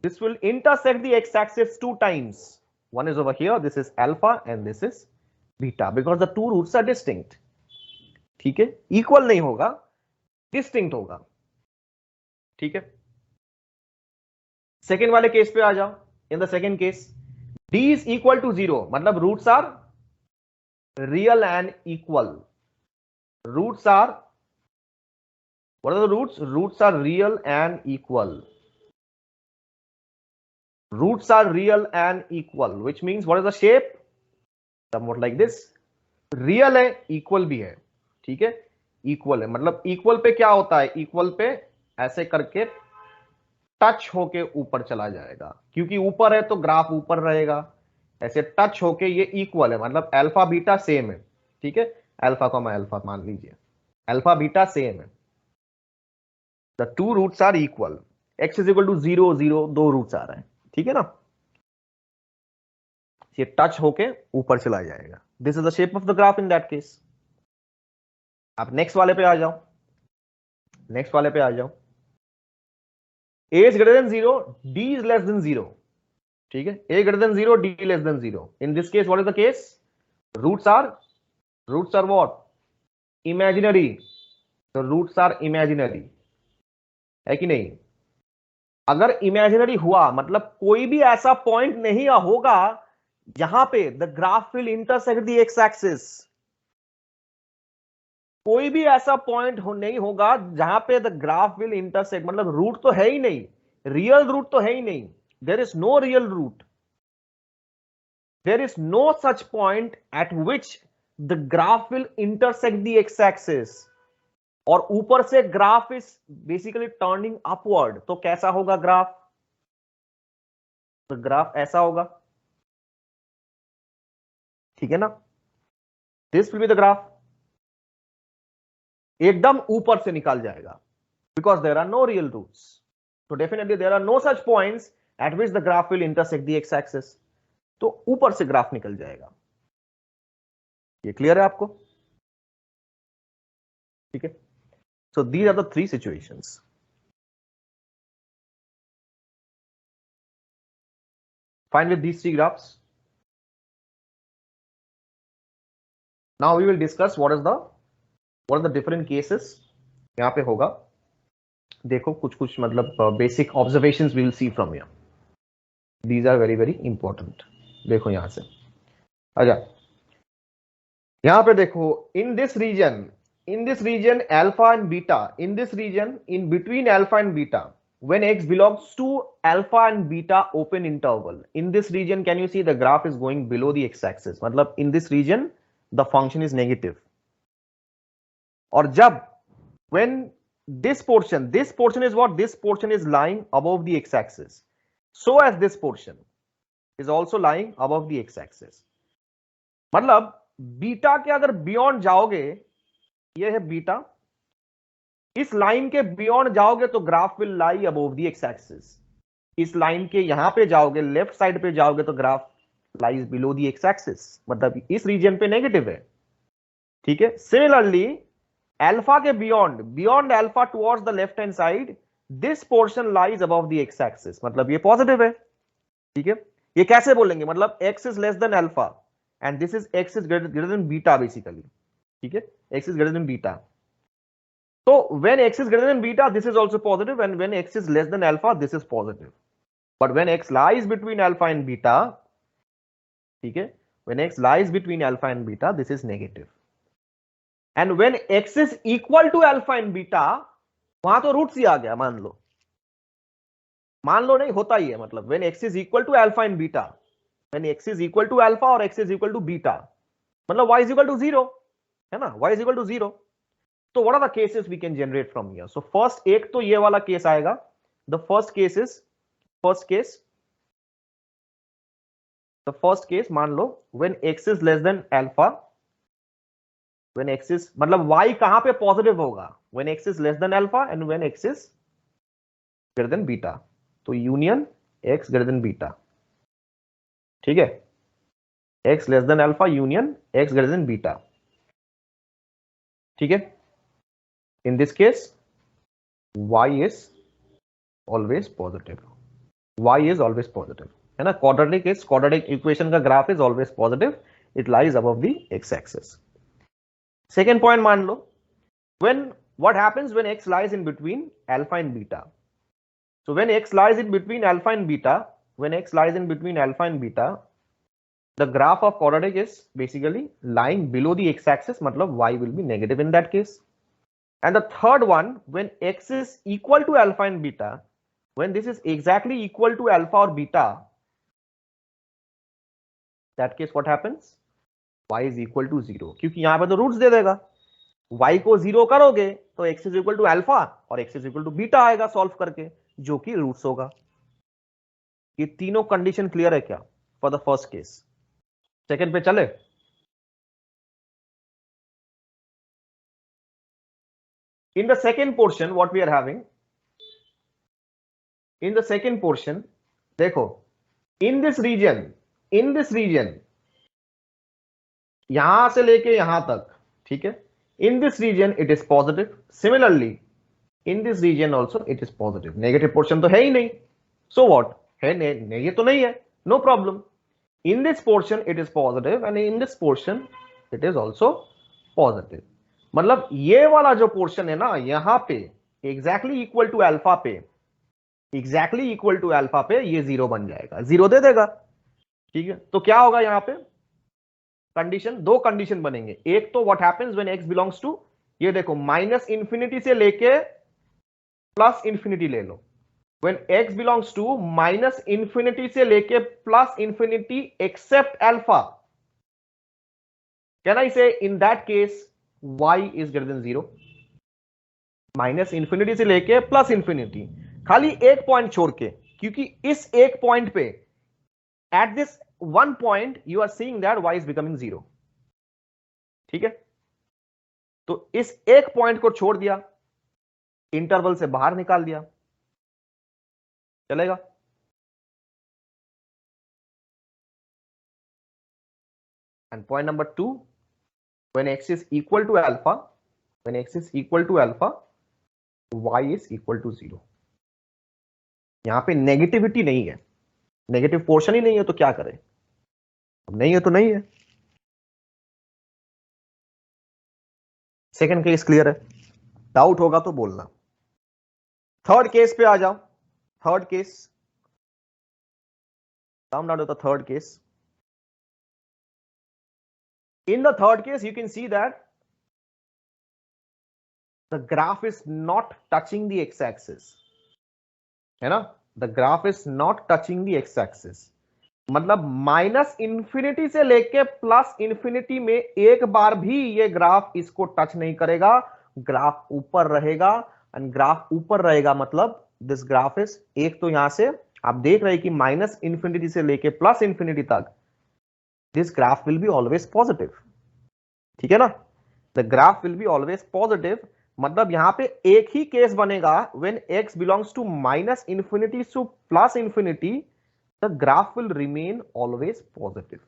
this will intersect the x-axis 2 times, one is over here, this is alpha and this is beta, because the 2 roots are distinct। ठीक है, इक्वल नहीं होगा, डिस्टिंक्ट होगा, ठीक है। सेकेंड वाले केस पे आ जाओ। In the second case d is equal to 0, मतलब roots are real and equal. Roots are, what are the roots? Roots are real and equal। Roots are real and equal, which means what is the shape? Somewhat like this। Real है, इक्वल भी है, ठीक है, इक्वल है, मतलब इक्वल पे क्या होता है, इक्वल पे ऐसे करके टच होके ऊपर चला जाएगा, क्योंकि ऊपर है तो ग्राफ ऊपर रहेगा, ऐसे टच होके ये इक्वल है, मतलब अल्फा बीटा सेम है, ठीक है, अल्फा को मैं अल्फा मान लीजिए, अल्फा बीटा सेम है, the 2 roots are equal, x is equal to 0 0, 2 roots आ रहे हैं, ठीक है ना, ये टच होके ऊपर चला जाएगा। This is the shape of the graph in that case. आप नेक्स्ट वाले पे आ जाओ, नेक्स्ट वाले पे आ जाओ। a is greater than 0, d is less than 0, ठीक है, a greater than 0, d less than 0। in this case what is the case? roots are what? imaginary। so roots are imaginary, है कि नहीं? अगर इमेजिनरी हुआ मतलब कोई भी ऐसा पॉइंट नहीं होगा जहां पे the graph will intersect the x axis, कोई भी ऐसा पॉइंट नहीं होगा जहां पे द ग्राफ विल इंटरसेक्ट, मतलब रूट तो है ही नहीं, रियल रूट तो है ही नहीं, there is no real root, there is no such point at which the graph will intersect the x axis, और ऊपर से graph is basically turning upward, तो कैसा होगा ग्राफ? तो ग्राफ ऐसा होगा, ठीक है ना, this will be the graph, एकदम ऊपर से निकाल जाएगा, because there are no real roots, तो definitely there are no such points at which the graph will intersect the x axis, तो ऊपर से ग्राफ निकल जाएगा। ये क्लियर है आपको? ठीक है, so these are the 3 situations। fine with these 3 graphs। now we will discuss what are the different cases यहां पे होगा। देखो कुछ मतलब basic observations we will see from here, these are very very important। देखो यहां से अच्छा, यहां पे देखो, in this region alpha and beta, in this region in between alpha and beta, when x belongs to alpha and beta open interval, in this region can you see the graph is going below the x-axis, मतलब in this region the function is negative। और जब when this portion is what, this portion is lying above the x-axis, so as this portion is also lying above the x-axis, मतलब बीटा के अगर बियॉन्ड जाओगे, ये है बीटा, इस लाइन के बियॉन्ड जाओगे तो graph will lie above the x axis, इस लाइन के यहां पे जाओगे, लेफ्ट साइड पे जाओगे तो graph lies below the x axis, मतलब इस रीजन पे नेगेटिव है, ठीक है। सिमिलरली अल्फा के beyond alpha towards the left hand side, this portion lies above the x axis, मतलब ये पॉजिटिव है। ठीक है, ये कैसे बोलेंगे, मतलब x is less than alpha and this is x is greater than beta basically. ठीक है, x is greater than beta, तो when x is greater than beta this is also positive, and when x is less than alpha this is positive, but when x lies between alpha and beta, ठीक है, when x lies between alpha and beta this is negative, and when x is equal to alpha and beta, वहां तो रूट्स ही आ गया, मान लो नहीं, होता ही है, मतलब when x is equal to alpha and beta, when x is equal to alpha और x is equal to beta, मतलब y is equal to 0 है ना, y is equal to 0, तो what are the cases we can generate from here? So first एक तो ये वाला केस आएगा, the first case मान लो when x is less than alpha, when x is, मतलब y कहां पे पॉजिटिव होगा, when x is less than alpha and when x is greater than beta, तो union x greater than beta, ठीक है, x less than alpha union x greater than beta, ठीक है। In this case y is always positive, है ना, quadratic equation का graph is always positive, it lies above the x axis। Second point मान लो, what happens when x lies in between alpha and beta? So when x lies in between alpha and beta, the graph of quadratic is basically lying below the x axis, मतलब y will be negative in that case। And the third one, when x is equal to alpha and beta, when this is exactly equal to alpha or beta, that case what happens, y is equal to 0, क्योंकि यहां पे तो रूट्स दे देगा, y को 0 करोगे तो x is equal to alpha और x is equal to beta आएगा सॉल्व करके, जो कि रूट्स होगा। ये तीनों कंडीशन क्लियर है क्या for the first case? Second पे चले। In the second portion what we are having, in the second portion देखो, in this region यहां से लेके यहां तक, ठीक है, in this region it is positive, similarly in this region also it is positive, negative portion तो है ही नहीं, so what है, ये तो नहीं है, no problem, in this portion it is positive and in this portion it is also positive, मतलब ये वाला जो पोर्शन है ना यहां पे एग्जैक्टली इक्वल टू अल्फा पे, ये 0 बन जाएगा, 0 दे देगा, ठीक है। तो क्या होगा यहां पे कंडीशन, दो कंडीशन बनेंगे, एक तो what happens when x belongs to, ये देखो माइनस इंफिनिटी से लेके प्लस इंफिनिटी ले लो, when x belongs to minus infinity से लेके plus infinity except alpha, can I say in that case y is greater than 0, minus infinity से लेके प्लस इंफिनिटी, खाली एक पॉइंट छोड़ के, क्योंकि इस एक पॉइंट पे at this one point you are seeing that y is becoming 0, ठीक है, तो इस एक पॉइंट को छोड़ दिया, इंटरवल से बाहर निकाल दिया, चलेगा। And point number 2, when x is equal to alpha, y is equal to 0, यहां पे नेगेटिविटी नहीं है, नेगेटिव पोर्शन ही नहीं है, तो क्या करें, अब नहीं है तो नहीं है। सेकंड केस क्लियर है, डाउट होगा तो बोलना। थर्ड केस पे आ जाओ, third case, come down to the third case। In the third case you can see that the graph is not touching the x-axis, है ना, the graph is not touching the x-axis, मतलब माइनस इंफिनिटी से लेके प्लस इंफिनिटी में एक बार भी ये ग्राफ इसको टच नहीं करेगा, ग्राफ ऊपर रहेगा, एंड ग्राफ ऊपर रहेगा मतलब दिस ग्राफ इज, एक तो यहां से आप देख रहे हैं कि माइनस इंफिनिटी से लेके प्लस इंफिनिटी तक this graph will be always positive, ठीक है ना, the graph will be always positive, मतलब यहां पे एक ही केस बनेगा when x belongs to minus infinity to plus infinity, the graph will remain always positive.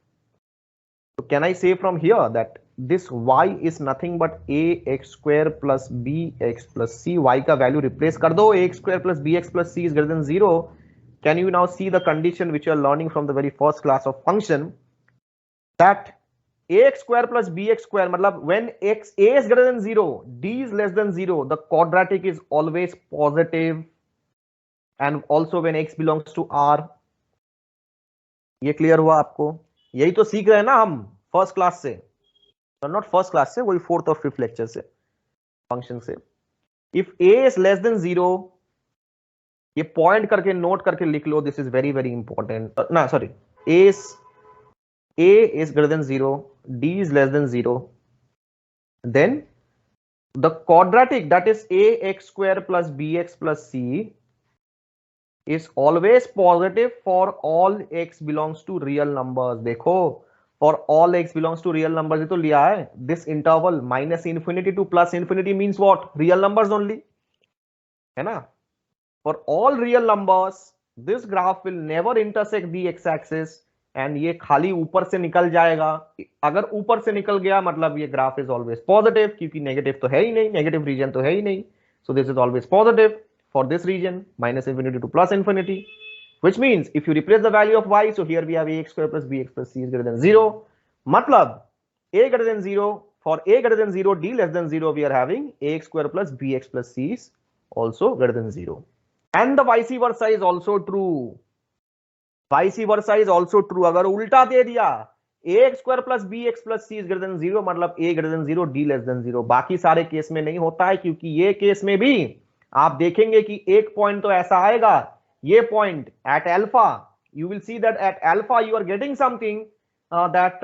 So can I say from here that this y is nothing but ax square plus bx plus c. y का वैल्यू रिप्लेस कर दो, ax square plus bx plus c is greater than 0. Can you now see the condition which you are learning from the very first class of function, that ax square plus bx square, मतलब when x a is greater than 0, d is less than 0, the quadratic is always positive, and also when x belongs to r. ये क्लियर हुआ आपको? यही तो सीख रहे हैं ना हम फर्स्ट क्लास से, नॉट फर्स्ट क्लास से, वही फोर्थ और फिफ्थ लेक्चर से, फंक्शन से. If a is less than 0, ये पॉइंट करके नोट करके लिख लो, this is very very important. ना sorry, a is greater than 0, d is less than 0, then the quadratic, that is ax square plus bx plus c, is always positive for all x belongs to real numbers. देखो, for all x belongs to real numbers, ये तो लिया है. This interval minus infinity to plus infinity means what? Real numbers only, है ना? For all real numbers, this graph will never intersect the x-axis, and ये खाली ऊपर से निकल जाएगा. अगर ऊपर से निकल गया मतलब ये ग्राफ इज ऑलवेज पॉजिटिव, क्योंकि नेगेटिव तो है ही नहीं, नेगेटिव रीजन तो है ही नहीं. So this is always positive for this region, minus infinity to plus infinity, which means if you replace the value of y, so here we have ax square plus bx plus c is greater than 0. Matlab a greater than 0, for a greater than 0, d less than 0, we are having ax square plus bx plus c is also greater than 0. And the vice versa is also true. Vice versa is also true. अगर उल्टा दे दिया, ax square plus bx plus c is greater than 0, मतलब a greater than 0, d less than 0. बाकी सारे केस में नहीं होता है, क्योंकि ये केस में भी आप देखेंगे कि एक पॉइंट तो ऐसा आएगा, ये point at alpha, you will see that at alpha you are getting something that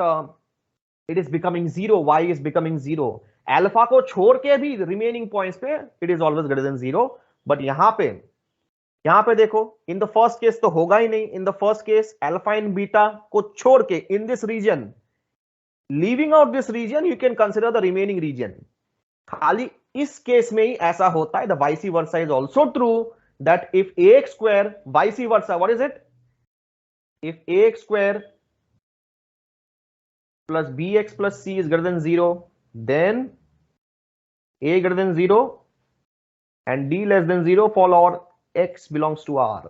it is becoming 0, y is becoming 0. alpha को छोड़ के भी remaining points पे it is always greater than 0. but यहाँ पे देखो, इन द फर्स्ट केस तो होगा ही नहीं. In the first case alpha and beta को छोड़ के, in this region, leaving out this region, you can consider the remaining region. खाली इस केस में ही ऐसा होता है. The vice versa is also true, that if ax square, vice versa, what is it? If ax square plus bx plus c is greater than 0, then a greater than 0 and d less than 0 for all x belongs to R.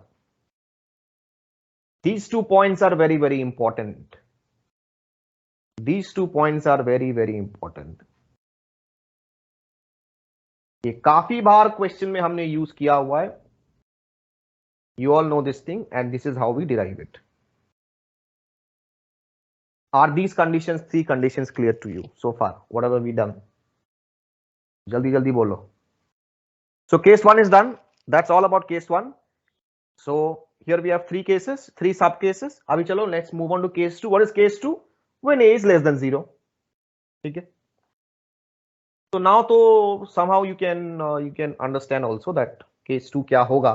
These 2 points are very very important. These 2 points are very very important. ये काफी बार क्वेश्चन में हमने यूज किया हुआ है. You all know this thing and this is how we derive it. Are these conditions, 3 conditions, clear to you so far? Whatever we done. जल्दी जल्दी बोलो. So case 1 is done. That's all about case 1. So here we have 3 cases, 3 sub cases. Abhi chalo, let's move on to case 2. What is case 2? When a is less than 0. Okay. So now to somehow you can understand also that case 2 क्या होगा,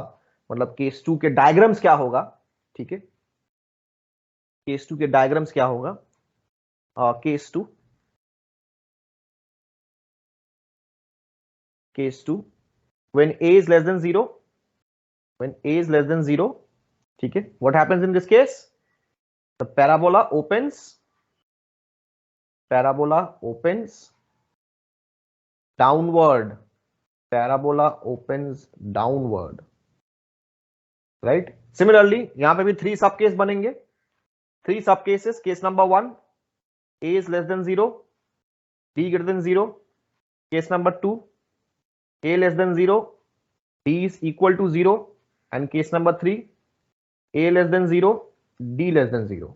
मतलब case 2 के diagrams क्या होगा. ठीक है, case 2 के diagrams क्या होगा. Case 2 when a is less than 0, when a is less than 0, ठीक है, what happens in this case? The parabola opens downward. Parabola opens downward, right? Similarly यहां पे भी 3 सब केस बनेंगे. 3 सब cases. Case number 1, a is less than 0, d greater than 0. Case number 2, a less than 0, d is equal to 0. And case number 3, a less than 0, d less than 0.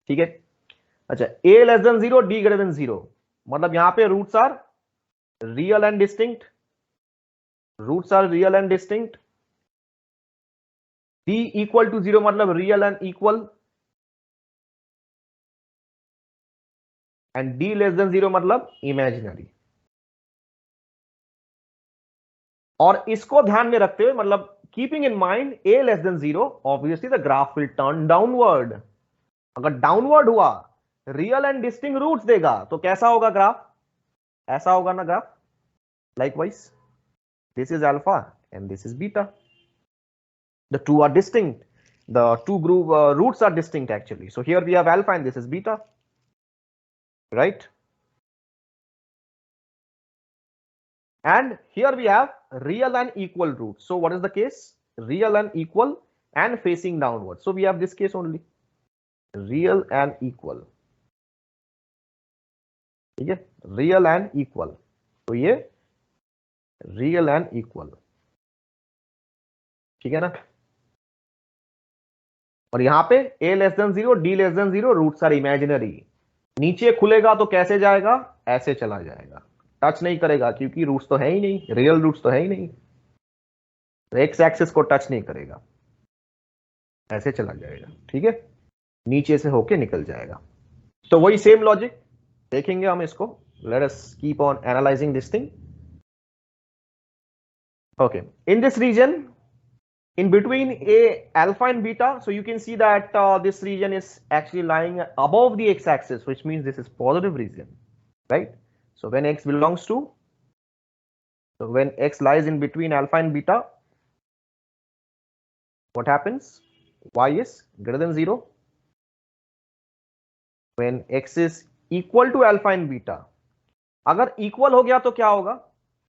ठीक है. अच्छा, a less than 0, d greater than 0, मतलब यहां पे roots are real and distinct. d equal to 0 मतलब real and equal, and d less than 0 मतलब इमेजिनरी. और इसको ध्यान में रखते हुए, मतलब keeping in mind a less than 0, obviously the graph will turn downward. अगर डाउनवर्ड हुआ, रियल एंड डिस्टिंक्ट रूट्स देगा, तो कैसा होगा ग्राफ? ऐसा होगा ना graph. Likewise this is alpha and this is beta. The two are distinct, the two group roots are distinct actually. So here we have alpha and this is beta. right? And here we have real and equal roots. So what is the case? Real and equal and facing downward. So we have this case only, real and equal. ठीक है, real and equal. तो ये real and equal, ठीक है ना? और यहां पे a less than 0, d less than 0, roots are imaginary. नीचे खुलेगा तो कैसे जाएगा? ऐसे चला जाएगा, टच नहीं करेगा क्योंकि रूट्स तो है ही नहीं, रियल रूट्स तो है ही नहीं, तो एक्स एक्सिस को टच नहीं करेगा, ऐसे चला जाएगा. ठीक है, नीचे से होके निकल जाएगा. तो वही सेम लॉजिक देखेंगे हम इसको. Let us keep on analyzing this thing. Okay, in this region in between a alpha and beta, so you can see that this region is actually lying above the x-axis, which means this is positive region, right? So when x belongs to, so when x lies in between alpha and beta, what happens? Y is greater than 0. When x is equal to alpha and beta, अगर equal हो गया तो क्या होगा?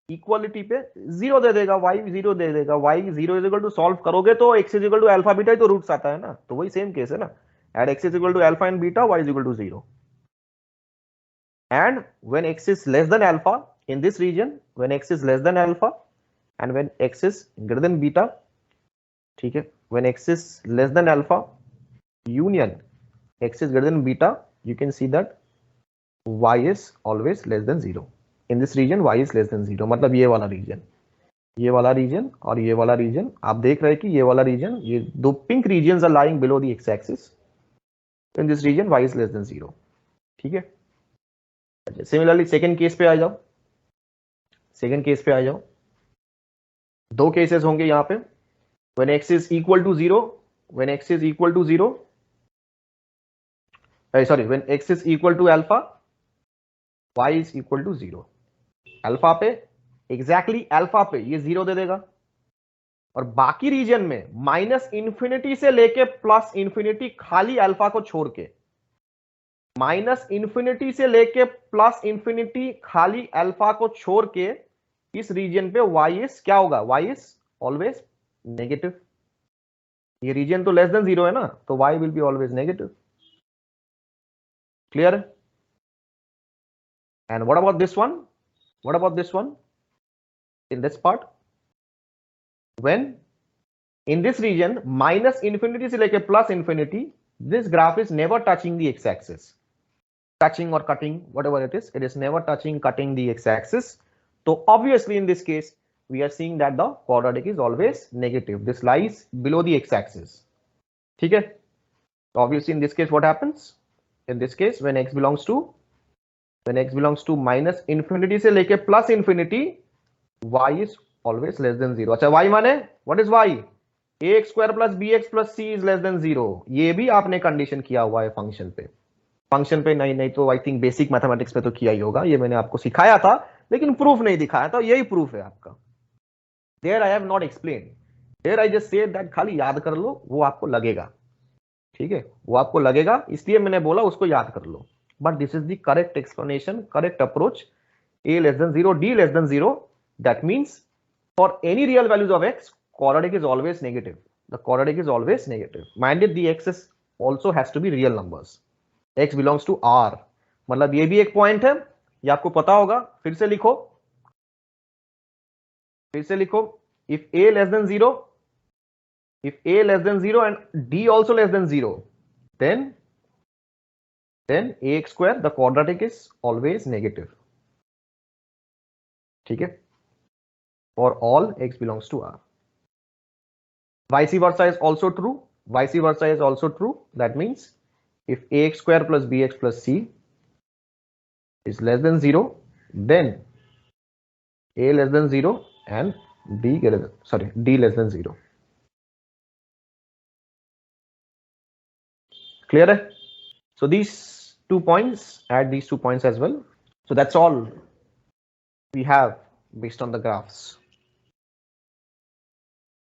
इक्वालिटी पे 0 दे देगा, y 0 दे देगा. y 0 is equal to solve करोगे तो x is equal to alpha beta ही तो रूट्स आता है ना, तो वही सेम केस है ना. At x is equal to alpha and beta, y is equal to 0. And when x is less than alpha in this region, when x is less than alpha and when x is greater than beta, ठीक है, when x is less than alpha union x is greater than beta, you can see that y is always less than 0. In this region y is less than 0, मतलब ये वाला रीजन, ये वाला रीजन और ये वाला रीजन, आप देख रहे हैं कि ये वाला रीजन, ये दो pink regions are lying below the x axis. In this region y is less than 0. ठीक है. अच्छा, सिमिलरली सेकंड केस पे आ जाओ. सेकंड केस पे आ जाओ. दो केसेस होंगे यहाँ पे. when x is equal to 0, when x is equal to 0, sorry, when x is equal to alpha, y is equal to 0. Alpha पे, एग्जैक्टली अल्फा पे ये 0 दे देगा, और बाकी रीजन में माइनस इंफिनिटी से लेके प्लस इंफिनिटी खाली अल्फा को छोड़ के, माइनस इंफिनिटी से लेके प्लस इंफिनिटी खाली अल्फा को छोड़ के इस रीजन पे y इज क्या होगा? y is always negative. ये रीजन तो लेस देन 0 है ना, तो y will be always negative. Clear? And what about this one? What about this one? In this part, when in this region minus infinity से लेके plus infinity, this graph is never touching the x-axis. Touching or cutting, whatever it is never touching, cutting the x-axis. So obviously in this case, we are seeing that the quadratic is always negative. This lies below the x-axis. ठीक है? So obviously in this case, what happens? In this case, when x belongs to minus infinity से लेके plus infinity, y is always less than 0. अच्छा, y माने what is y? ax square plus bx plus c is less than 0. ये भी आपने कंडीशन किया हुआ है फंक्शन पे. फंक्शन पे नहीं तो आई थिंक बेसिक मैथमेटिक्स में तो किया ही होगा, ये मैंने आपको सिखाया था लेकिन प्रूफ नहीं दिखाया था. यही प्रूफ है आपका. There I have not explain, there I just said that खाली याद कर लो, वो आपको लगेगा. ठीक है, वो आपको लगेगा, इसलिए मैंने बोला उसको याद कर लो. But this is the correct explanation, correct approach. A less than 0, D less than 0. That means for any real values of x, quadratic is always negative. The quadratic is always negative. Mind it, the x's also has to be real numbers. X belongs to R. मतलब ये भी एक पॉइंट है, ये आपको पता होगा. फिर से लिखो, if A less than 0, if A less than 0 and D also less than 0, then ax square, the quadratic is always negative. ठीक है, for all x belongs to R. Vice versa is also true. Vice versa is also true. That means if ax square plus bx plus c is less than 0, then a less than 0 and d less than 0. Clear? So these 2 points, add these 2 points as well. So that's all we have based on the graphs.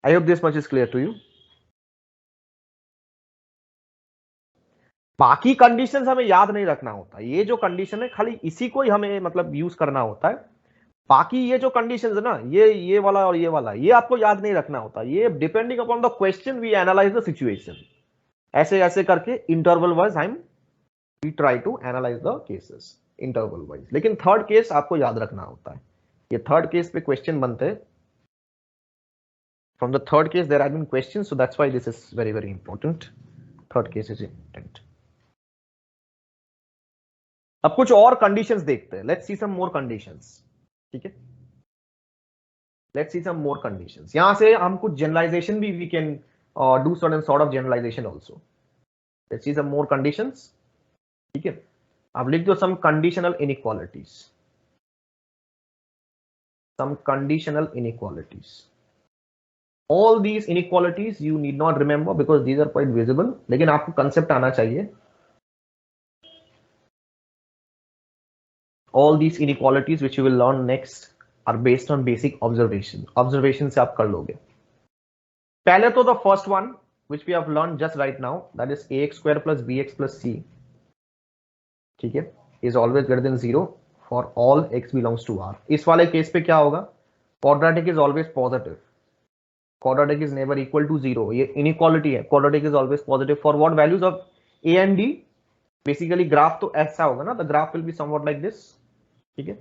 I hope this much is clear to you. बाकी कंडीशंस हमें याद नहीं रखना होता, ये जो कंडीशन है खाली इसी को ही हमें मतलब यूज करना होता है। बाकी ये जो कंडीशंस है ना, ये वाला और ये वाला, ये आपको याद नहीं रखना होता। ये depending upon the question we analyze the situation, ऐसे ऐसे करके इंटरवल वाइज हम we try to analyze the cases interval wise. लेकिन थर्ड केस आपको याद रखना होता है, ये थर्ड केस पे क्वेश्चन बनते हैं। From the third case there have been questions, so that's why this is very very important. Third case is important. अब कुछ और कंडीशंस देखते हैं, let's see some more conditions. ठीक है, let's see some more conditions. यहां से हम कुछ जनरलाइजेशन भी we can do certain sort of generalization also. Let's see some more conditions. ठीक है, अब लिख दो some conditional inequalities, some conditional inequalities. All these inequalities you need not remember because these are quite visible, लेकिन आपको कंसेप्ट आना चाहिए। All these inequalities which you will learn next are based on basic observation. Observation से आप कर लोगे। पहले तो the first one which we have learned just right now, that is ax square plus bx plus c, ठीक है, is always greater than 0 for all x belongs to R। इस वाले केस पे क्या होगा, quadratic is always positive, quadratic is never equal to 0। ये inequality है, quadratic is always positive for what values of a and d। Basically graph तो ऐसा होगा ना, the graph will be somewhat like this। ठीक है,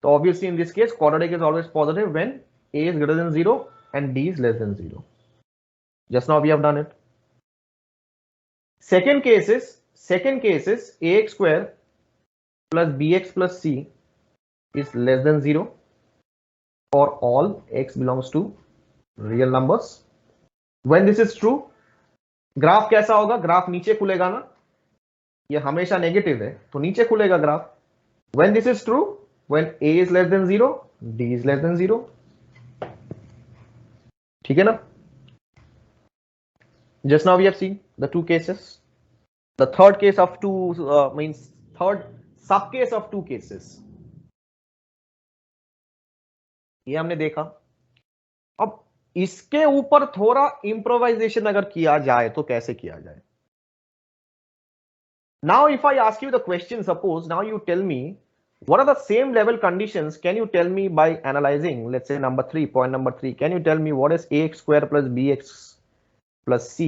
तो obviously in this case quadratic is always positive when a is greater than 0 and d is less than 0। just now we have done it। second case is ax square plus bx plus c is less than 0 for all x belongs to real numbers। when this is true, graph कैसा होगा, ग्राफ नीचे खुलेगा ना, ये हमेशा नेगेटिव है तो नीचे खुलेगा graph. when this is true, when a is less than 0, d is less than 0। ठीक है ना, just now we have seen the two cases। the third case of two means third sub case of two cases, ये हमने देखा। अब इसके ऊपर थोड़ा इंप्रोवाइजेशन अगर किया जाए तो कैसे किया जाए। now if I ask you the question, suppose now you tell me what are the same level conditions, can you tell me by analyzing, let's say number 3, point number 3, can you tell me what is ax square plus bx plus c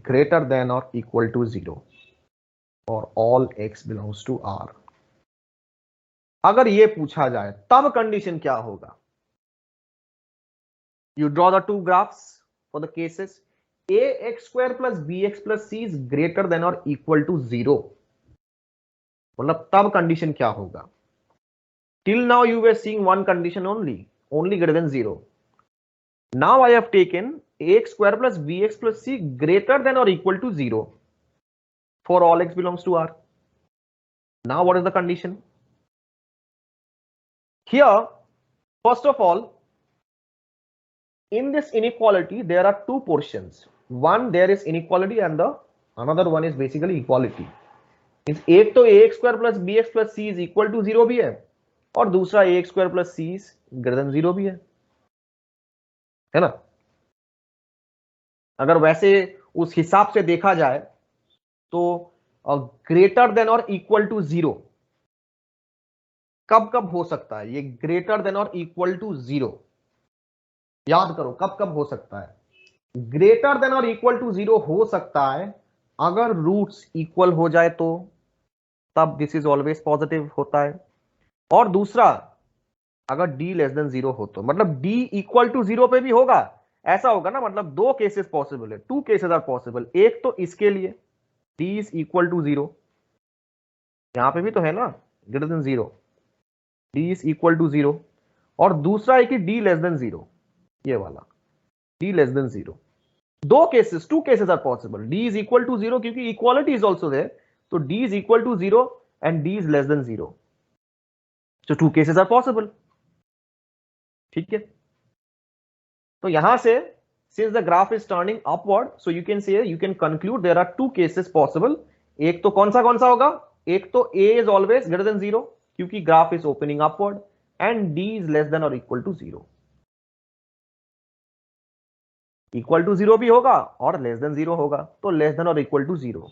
greater than or equal to 0 for all x belongs to R। अगर ये पूछा जाए तब कंडीशन क्या होगा। you draw the two graphs for the cases ax square plus bx plus c is greater than or equal to 0, मतलब तब कंडीशन क्या होगा। till now you were seeing one condition only greater than 0। now I have taken ax square plus bx plus c greater than or equal to 0 for all x belongs to R। now what is the condition here? first of all, in this inequality there are two portions, one there is inequality and the another one is basically equality। means एक तो ax square plus bx plus c is equal to 0 भी है और दूसरा ax square plus c is greater than 0 भी है ना। अगर वैसे उस हिसाब से देखा जाए तो ग्रेटर देन और इक्वल टू 0 कब कब हो सकता है, ये ग्रेटर देन और इक्वल टू 0 याद करो कब कब हो सकता है। ग्रेटर देन और इक्वल टू 0 हो सकता है अगर रूट्स इक्वल हो जाए तो, तब दिस इज ऑलवेज पॉजिटिव होता है। और दूसरा अगर d लेस देन 0 हो तो, मतलब d इक्वल टू 0 पे भी होगा, ऐसा होगा ना, मतलब दो केसेस पॉसिबल है, टू केसेस आर पॉसिबल। एक तो इसके लिए d इज इक्वल टू 0, यहां पे भी तो है ना greater than 0, d is equal to 0, और दूसरा है कि d लेस देन 0, ये वाला d लेस देन 0। दो cases, two cases are possible, d is equal to 0 क्योंकि इक्वालिटी इज ऑल्सो देयर, तो d is equal to 0 and d is less than 0, so two cases are possible। ठीक है, तो यहां से since the graph is turning upward, so you can say, you can conclude there are two cases possible। एक तो कौन सा होगा, एक तो a is always greater than 0 क्योंकि graph is opening upward and d is less than or equal to 0। Equal to 0 भी होगा और लेस देन 0 होगा, तो लेस देन और equal to 0।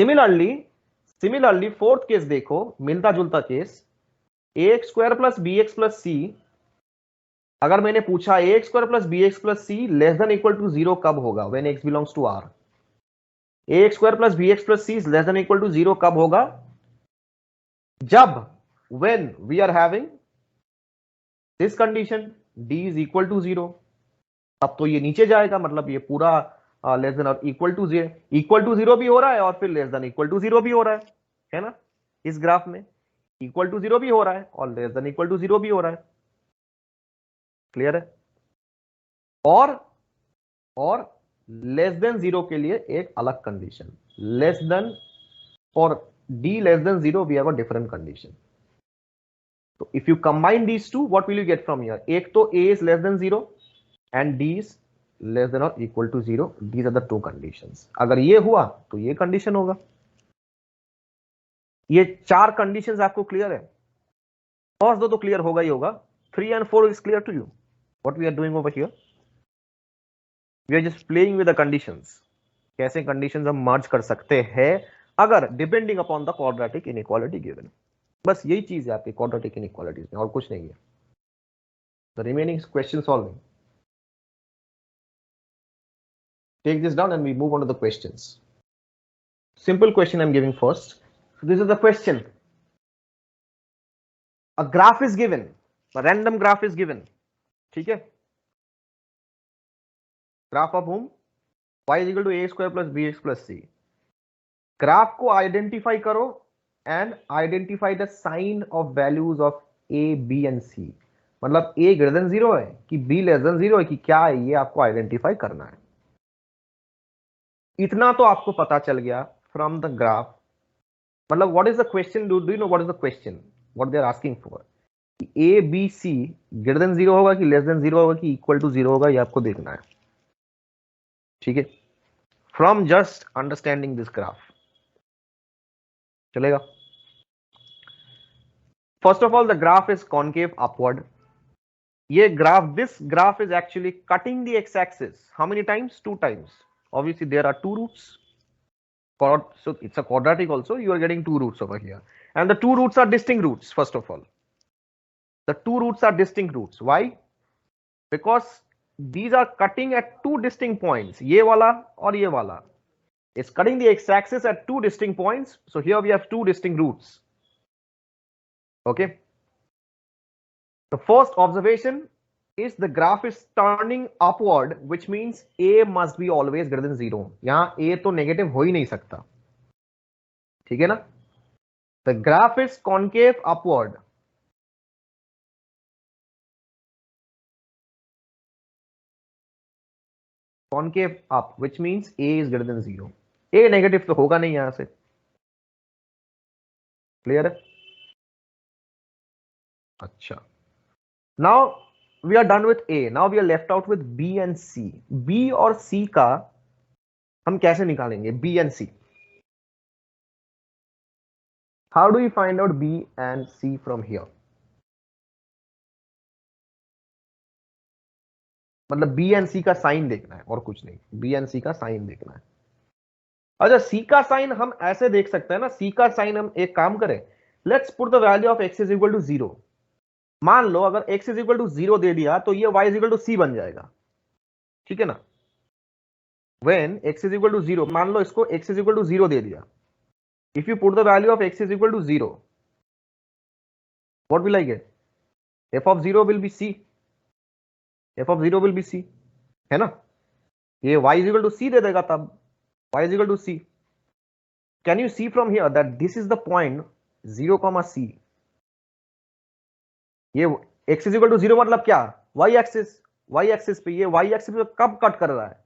Similarly fourth case देखो, मिलता जुलता case, ax square plus bx plus c. अगर मैंने पूछा ax square plus bx plus c less than equal to 0 कब होगा, when x belongs to r। ax square plus bx plus c less than equal to 0 कब होगा, जब when we are having this condition d is equal to 0। अब तो ये नीचे जाएगा, मतलब ये पूरा लेस देन और इक्वल टू 0 भी हो रहा है और फिर लेस देन इक्वल टू 0 भी हो रहा है ना। इस ग्राफ में इक्वल टू 0 भी हो रहा है और लेस देन इक्वल टू 0 भी हो रहा है। क्लियर है? और लेस देन 0 के लिए एक अलग condition, less than, for d less than 0 we have a different condition. तो if you combine these two, what will you get from here? एक तो a is less than 0 and d is less than और equal to 0। These are the two conditions. अगर ये हुआ तो ये कंडीशन होगा। ये 4 कंडीशंस आपको क्लियर है? फर्स्ट 2 तो क्लियर होगा ही होगा। 3 and 4 is clear to you? What we are doing over here? We are just playing with the conditions. कैसे कंडीशंस हम मर्ज कर सकते हैं अगर depending upon the quadratic inequality given. बस यही चीज है आपकी क्वाड्रेटिक इनइक्वालिटीज में, और कुछ नहीं है। The remaining question solving. Take this down and we move on to the questions. Simple question I'm giving first. So this is the question. A graph is given, a random graph is given. ठीक है? Graph of whom? Y is equal to a square plus bx plus c. Graph को आइडेंटिफाई करो and identify the sign of values of a, b and c। मतलब a ग्रेटर देन 0 है कि b लेस देन 0 है कि क्या है, ये आपको आइडेंटिफाई करना है। इतना तो आपको पता चल गया फ्रॉम द ग्राफ। मतलब what is the question, do you know what is the question, what they are asking for? A B C greater than 0 होगा कि लेस देन 0 होगा कि इक्वल टू 0 होगा, ये आपको देखना है। ठीक है? From just understanding this graph चलेगा। First of all the graph is concave upward. ये graph, this graph is actually cutting the x-axis. How many times? 2 times. Obviously, there are 2 roots. So it's a quadratic also. You are getting 2 roots over here. And the 2 roots are distinct roots, first of all. The 2 roots are distinct roots. Why? Because these are cutting at 2 distinct points. ये वाला और ये वाला. It's cutting the x-axis at 2 distinct points. So here we have 2 distinct roots. Okay. The first observation is the graph is turning upward, which means a must be always greater than 0. यहां a तो नेगेटिव हो ही नहीं सकता। ठीक है ना? The graph is concave upward. Concave up, which means a is greater than 0. a negative तो होगा नहीं यहां से। क्लियर है? अच्छा, now we are done with a. Now we are left out with b and c. b और c का हम कैसे निकालेंगे? b and c. How do we find out b and c from here? मतलब b and c का साइन देखना है और कुछ नहीं। b and c का साइन देखना है। अच्छा, c का साइन हम ऐसे देख सकते हैं ना। c का साइन हम एक काम करें, let's put the value of x is equal to 0। मान लो अगर x इज इक्वल टू 0 दे दिया तो ये y is equal to c बन जाएगा। ठीक है ना? When x is equal to 0, मान लो इसको x is equal to 0 दे दिया। If you put the value of x is equal to 0, what will I get? f of 0 will be c. f of 0 will be c, है ना? ये y is equal to c दे देगा तब y is equal to c. Can you see from here that this is the point 0, c? ये x is equal to 0 मतलब क्या? y एक्सिस पे, ये y एक्सिस पे कब कट कर रहा है?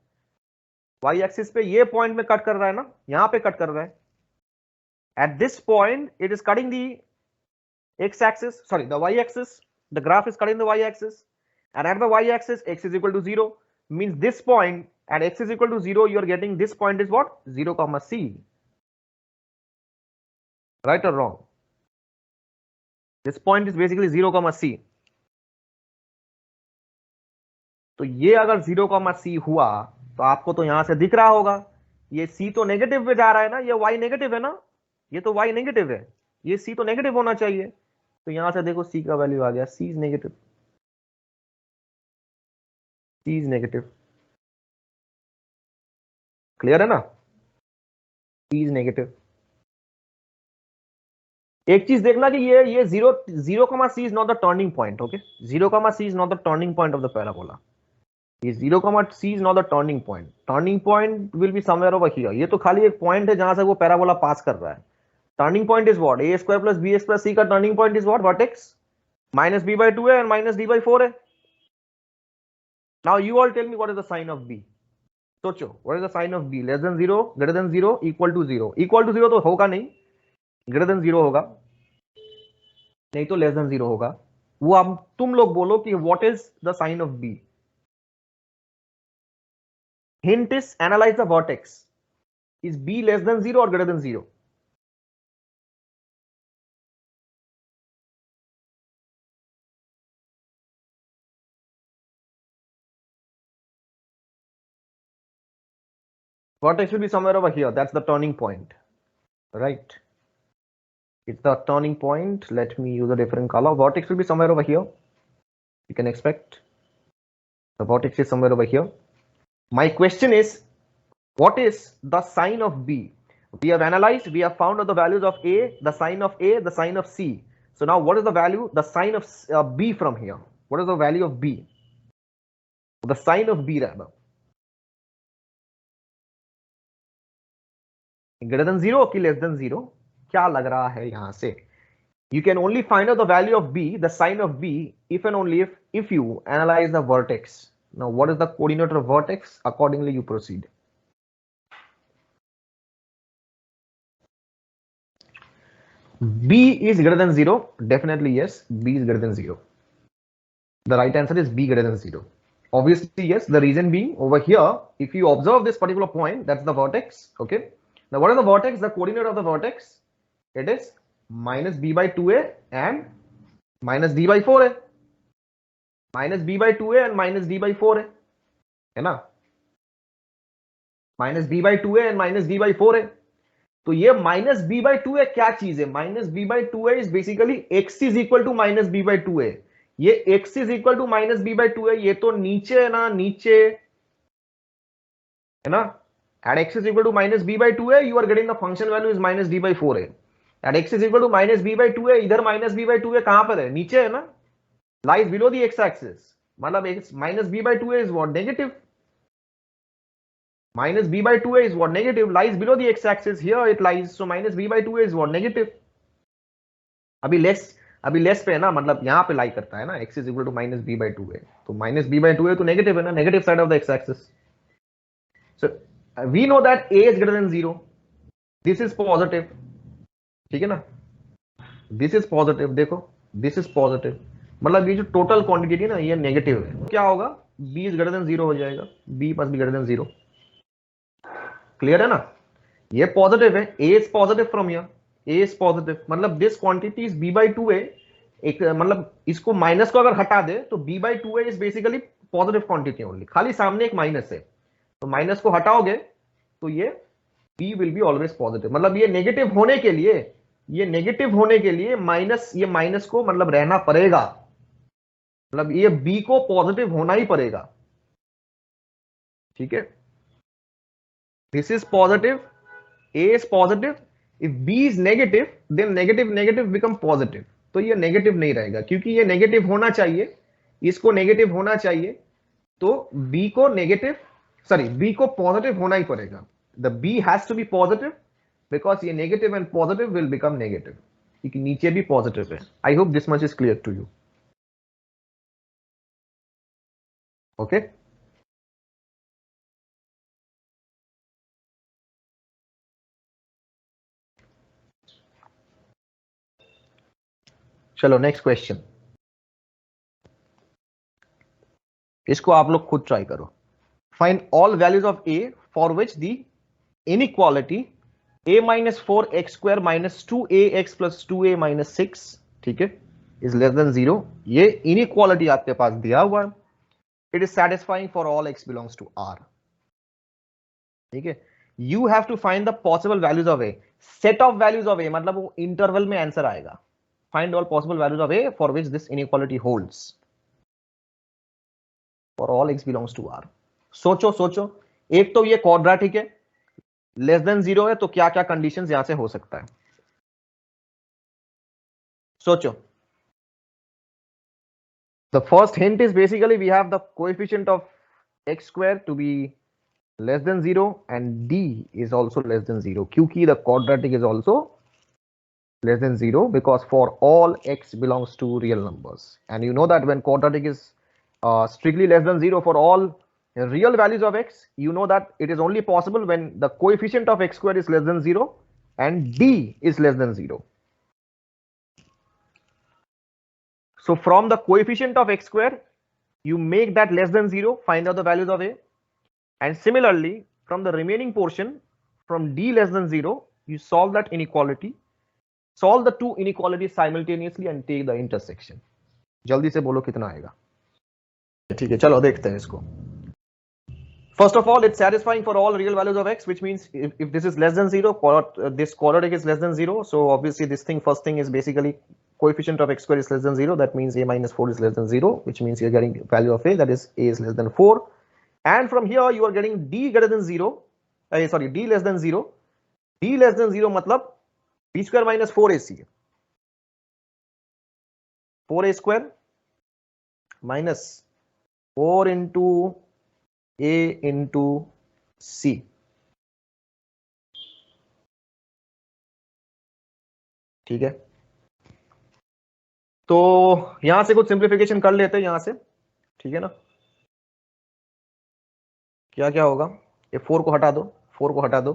y एक्सिस पे ये पॉइंट में कट कर रहा है ना, यहां पे कट कर रहा है। At this point, it is cutting the x-axis, sorry, the y-axis. The graph is cutting the y-axis, and at the y-axis, x is equal to 0. Means this point at x is equal to 0, you are getting this point is what? 0, c. Right or wrong? This point is basically 0, c. तो ये अगर 0, c हुआ तो आपको तो यहां से दिख रहा होगा ये c तो नेगेटिव पे जा रहा है ना, ये y नेगेटिव है ना, ये तो y नेगेटिव है, ये c तो नेगेटिव होना चाहिए। तो यहां से देखो c का वैल्यू आ गया, c is negative, c is negative. Clear है ना, c इज नेगेटिव। एक चीज देखना कि ये zero comma c is not the turning point. Okay, zero comma c is not the turning point of the parabola. ये zero comma c is not the turning point. Turning point will be somewhere over here. ये तो खाली एक पॉइंट है जहां से वो पैराबोला पास कर रहा है। Turning point is what, a square plus b x plus c का turning point is what, vertex minus B by 2 है एंड माइनस डी बाई 4 है। Now you all tell me what is the sign of b. सोचो, what is the sign of b? Less than zero, greater than zero, equal to zero. Equal to zero तो होगा नहीं, ग्रेटर देन जीरो होगा, नहीं तो लेस देन जीरो होगा। वो अब तुम लोग बोलो कि what is the sign of b. Hint is analyze the vertex. Is b less than zero और greater than zero? Vertex will be somewhere over here. That's the turning point, right? It's the turning point. Let me use a different color. Vertex will be somewhere over here. You can expect the vertex is somewhere over here. My question is, what is the sign of B? We have analyzed, we have found out the values of A, the sign of A, the sign of C. So now what is the value, the sign of B from here? What is the value of B? The sign of B rather. Greater than zero or less than zero? क्या लग रहा है यहां से? You can only find out the value of B, the sign of B, if and only if you analyze the vertex. Now, what is the coordinate of vertex? Accordingly, you proceed. B is greater than zero. Definitely yes. B is greater than zero. The right answer is B greater than zero. Obviously yes. The reason being, over here, if you observe this particular point, that's the vertex. Okay. Now, what is the vertex? The coordinate of the vertex? It is minus b by 2a and minus d by 4a. Minus B by 2a and minus D by 4 है ना, minus B by 2a and minus D by 4 है। तो ये माइनस बी बाई 2a क्या चीज है? Minus B by 2a is basically x is equal to minus B by 2a। ये x is equal to minus B by 2a, ये तो नीचे है ना, नीचे है ना। At x is equal to minus B by 2a, you are getting the function value is minus D by 4a। At x is equal to minus B by 2a, इधर माइनस बी बाई 2a कहां पर है? नीचे है ना, lies below the x-axis. मतलब minus b by 2a is what? Negative. Minus b by 2a is what? Negative. Lies below the x-axis. Here it lies. So minus b by 2a is what? Negative. अभी लेस पे है ना, मतलब यहाँ पे लाई करता है ना, x is equal to minus b by 2a. तो minus b by 2a तो negative है ना, negative side of the x-axis. So we know that a is greater than 0. This is positive. ठीक है ना? This is positive. देखो, this is positive. मतलब ये जो टोटल क्वांटिटी है ना, ये नेगेटिव है। क्या होगा? b इज ग्रेटर देन 0 हो जाएगा। b must be greater than 0। Clear है ना? ये पॉजिटिव है, a is positive from here, a is positive, मतलब this quantity is b by 2a। एक मतलब इसको माइनस को अगर हटा दे तो b by 2a is basically positive quantity only. खाली सामने एक माइनस है, तो माइनस को हटाओगे तो ये b will be always positive. मतलब ये नेगेटिव होने के लिए, ये नेगेटिव होने के लिए माइनस, ये माइनस को मतलब रहना पड़ेगा, मतलब ये b को पॉजिटिव होना ही पड़ेगा। ठीक है, this is positive, a is positive, if b is negative then negative negative become positive. तो ये नेगेटिव नहीं रहेगा, क्योंकि ये नेगेटिव होना चाहिए, इसको नेगेटिव होना चाहिए, तो b को नेगेटिव, सॉरी b को पॉजिटिव होना ही पड़ेगा। The b has to be positive because ये negative and positive will become negative, क्योंकि नीचे भी पॉजिटिव है। I hope this much is clear to you. Okay, चलो नेक्स्ट क्वेश्चन। इसको आप लोग खुद ट्राई करो। Find all values of a for which the inequality a minus 4x square minus 2ax plus 2a minus 6, ठीक है, इज लेस देन 0। ये इनइक्वालिटी आपके पास दिया हुआ है। It is satisfying for all x belongs to R। ठीक है, you have to find the possible values of a, set of values of a, मतलब वो इंटरवल में आंसर आएगा. Find all possible values of a for which this inequality holds for all x belongs to r. सोचो सोचो, एक तो ये क्वाड्रेटिक है, लेस देन 0 है, तो क्या क्या कंडीशंस यहां से हो सकता है, सोचो. The first hint is basically we have the coefficient of x square to be less than 0 and d is also less than 0, क्योंकि the quadratic is also less than 0 because for all x belongs to real numbers, and you know that when quadratic is strictly less than 0 for all real values of x, you know that it is only possible when the coefficient of x square is less than 0 and d is less than 0. So from the coefficient of x square, you make that less than 0, find out the values of a, and similarly from the remaining portion, from d less than 0, you solve that inequality, solve the two inequalities simultaneously and take the intersection. जल्दी से बोलो कितना आएगा. ठीक है, चलो देखते हैं इसको. First of all, it's satisfying for all real values of x, which means if this is less than 0, this quadratic is less than 0, so obviously this thing, first thing is basically coefficient of x square is less than 0, that means a minus 4 is less than 0, which means you're getting value of a, that is a is less than 4, and from here you are getting d greater than 0, sorry, d less than 0, d less than 0 matlab b square minus 4ac, 4a square minus 4 into a into c. ठीक है, तो यहां से कुछ सिंप्लीफिकेशन कर लेते हैं यहां से, ठीक है ना. क्या क्या होगा, ये 4 को हटा दो, 4 को हटा दो,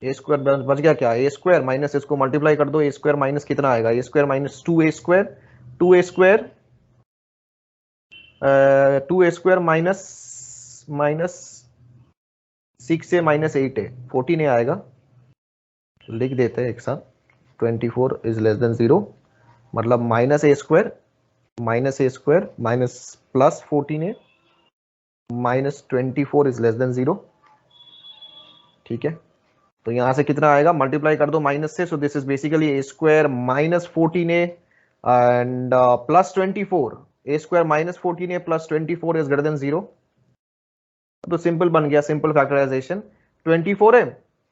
ए स्क्वायर बच गया क्या, ए स्क्वायर माइनस इसको मल्टीप्लाई कर दो, ए स्क्वायर माइनस कितना आएगा, a square minus 2a square, 2a square 2a square minus minus 6a minus 8a 14a आएगा. लिख देते हैं एक साथ, 24 इज लेस देन 0, मतलब minus A square minus plus 14a minus 24 is less than 0. ठीक है, तो यहां से कितना आएगा, मल्टीप्लाई कर दो माइनस से, so this is basically A square minus 14a and plus 24, A square minus 14a plus 24 is greater than 0. तो सिंपल बन गया, सिंपल फैक्टराइजेशन. 24 है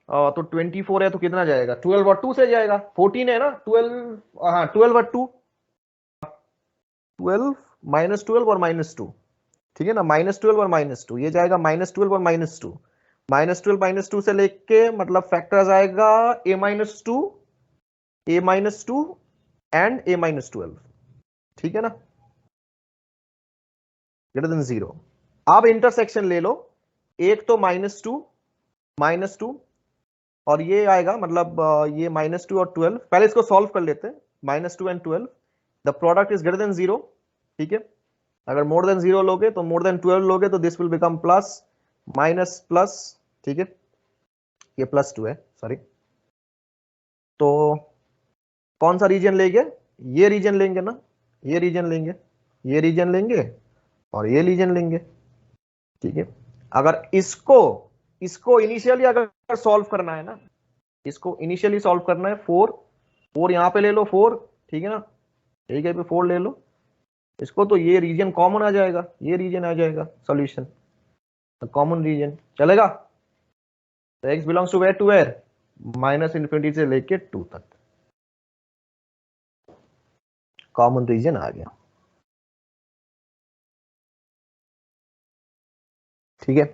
तो 24 है तो कितना जाएगा, 12 और 2 से जाएगा, 14 है ना, 12, हाँ 12 और 2, 12 माइनस 12 और माइनस 2, ठीक है ना, माइनस 12 और माइनस 2, ये जाएगा माइनस 12 और माइनस 2, माइनस 12 माइनस 2 से लेके मतलब फैक्टर आएगा a minus 2, a minus 2 and a minus 12, ठीक है ना, ग्रेटर देन 0. अब इंटरसेक्शन ले लो, एक तो माइनस 2 और ये आएगा, मतलब ये माइनस 2 और 12, पहले इसको सॉल्व कर लेते हैं, minus 2 and 12, the product is greater than 0, ठीक है. अगर मोर देन 0 लोगे तो मोर देन 12 लोगे तो this will become plus minus plus, ठीक है, ये प्लस 2 है, सॉरी. तो कौन सा रीजन लेंगे, ये रीजन लेंगे ना, ये रीजन लेंगे, ये रीजन लेंगे और ये रीजन लेंगे, ठीक है. अगर इसको इनिशियली अगर सॉल्व करना है ना, इसको इनिशियली सॉल्व करना है, 4 यहां पे ले लो 4, ठीक है ना, ठीक है, पे 4 ले लो इसको, तो ये रीजन कॉमन आ जाएगा, ये रीजन आ जाएगा सॉल्यूशन, कॉमन रीजन चलेगा. तो x belongs to where, minus infinity से लेके 2 तक कॉमन रीजन आ गया, ठीक है.